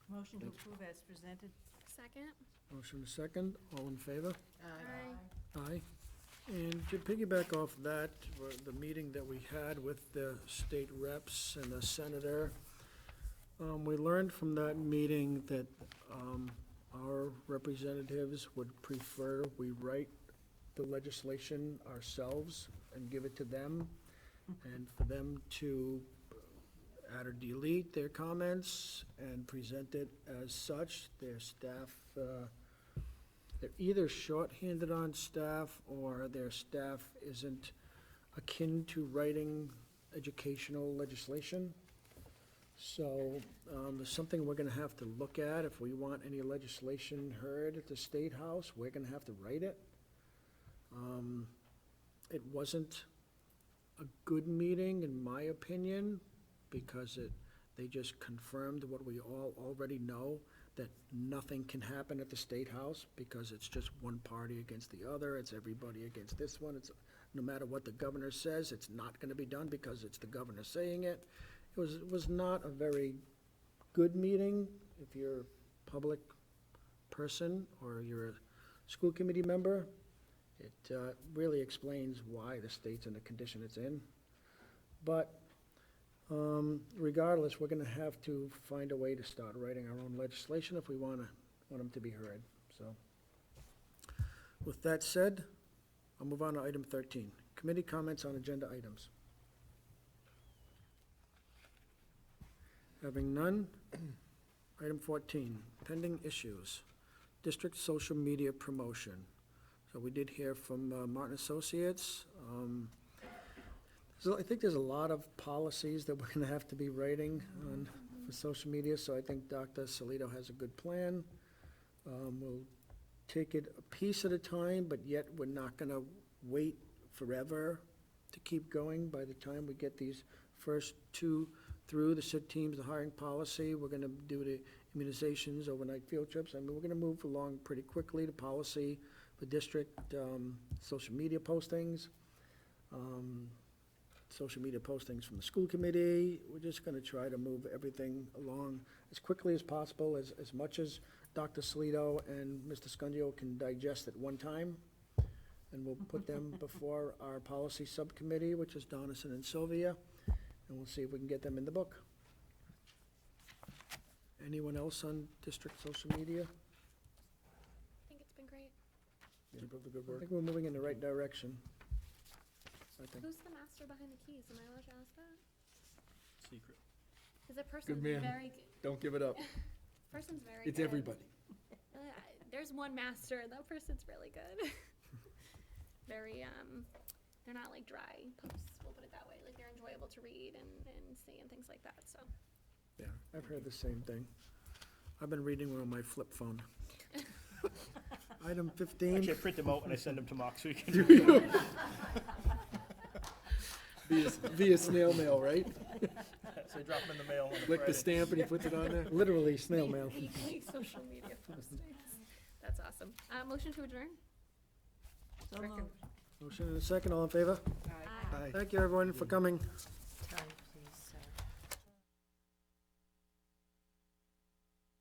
Motion to approve as presented? Second. Motion and second, all in favor? Aye. Aye. And to piggyback off that, the meeting that we had with the state reps and the senator, we learned from that meeting that our representatives would prefer we write the legislation ourselves and give it to them, and for them to add or delete their comments and present it as such. Their staff, they're either shorthanded on staff or their staff isn't akin to writing educational legislation. So, it's something we're gonna have to look at. If we want any legislation heard at the State House, we're gonna have to write it. It wasn't a good meeting, in my opinion, because they just confirmed what we all already know, that nothing can happen at the State House, because it's just one party against the other, it's everybody against this one, it's, no matter what the governor says, it's not gonna be done because it's the governor saying it. It was not a very good meeting. If you're a public person or you're a school committee member, it really explains why the state's in the condition it's in. But regardless, we're gonna have to find a way to start writing our own legislation if we want them to be heard, so. With that said, I'll move on to item 13, committee comments on agenda items. Having none, item 14, pending issues, district social media promotion. So we did hear from Martin Associates. So I think there's a lot of policies that we're gonna have to be writing on for social media, so I think Dr. Salito has a good plan. We'll take it a piece at a time, but yet we're not gonna wait forever to keep going. By the time we get these first two through, the SID teams, the hiring policy, we're gonna do the immunizations, overnight field trips. I mean, we're gonna move along pretty quickly, the policy, the district, social media postings, social media postings from the school committee. We're just gonna try to move everything along as quickly as possible, as much as Dr. Salito and Mr. Scungio can digest at one time. And we'll put them before our policy subcommittee, which is Donison and Sylvia, and we'll see if we can get them in the book. Anyone else on district social media? I think it's been great. Keep up the good I work. think we're moving in the right direction. I think. Who's the master behind the keys? Am I allowed to ask that? Secret. Is a person Good man. very good? Don't give it up. Person's very It's good. everybody. There's one master, and that person's really good. Very, they're not like dry posts, we'll put it that way. Like, they're enjoyable to read and see and things like that, so. Yeah, I've heard the same thing. I've been reading one on my flip phone. Item 15. Actually, I print them out and I send them to Mark so you can. Via snail mail, right? So I drop them in the mail on a Lick the Friday. stamp and he puts it on there? Literally snail mail. Weekly social media postings. That's awesome. Motion to adjourn? So moved. Motion and a second, all in favor? Aye. Aye. Thank you, everyone, for coming.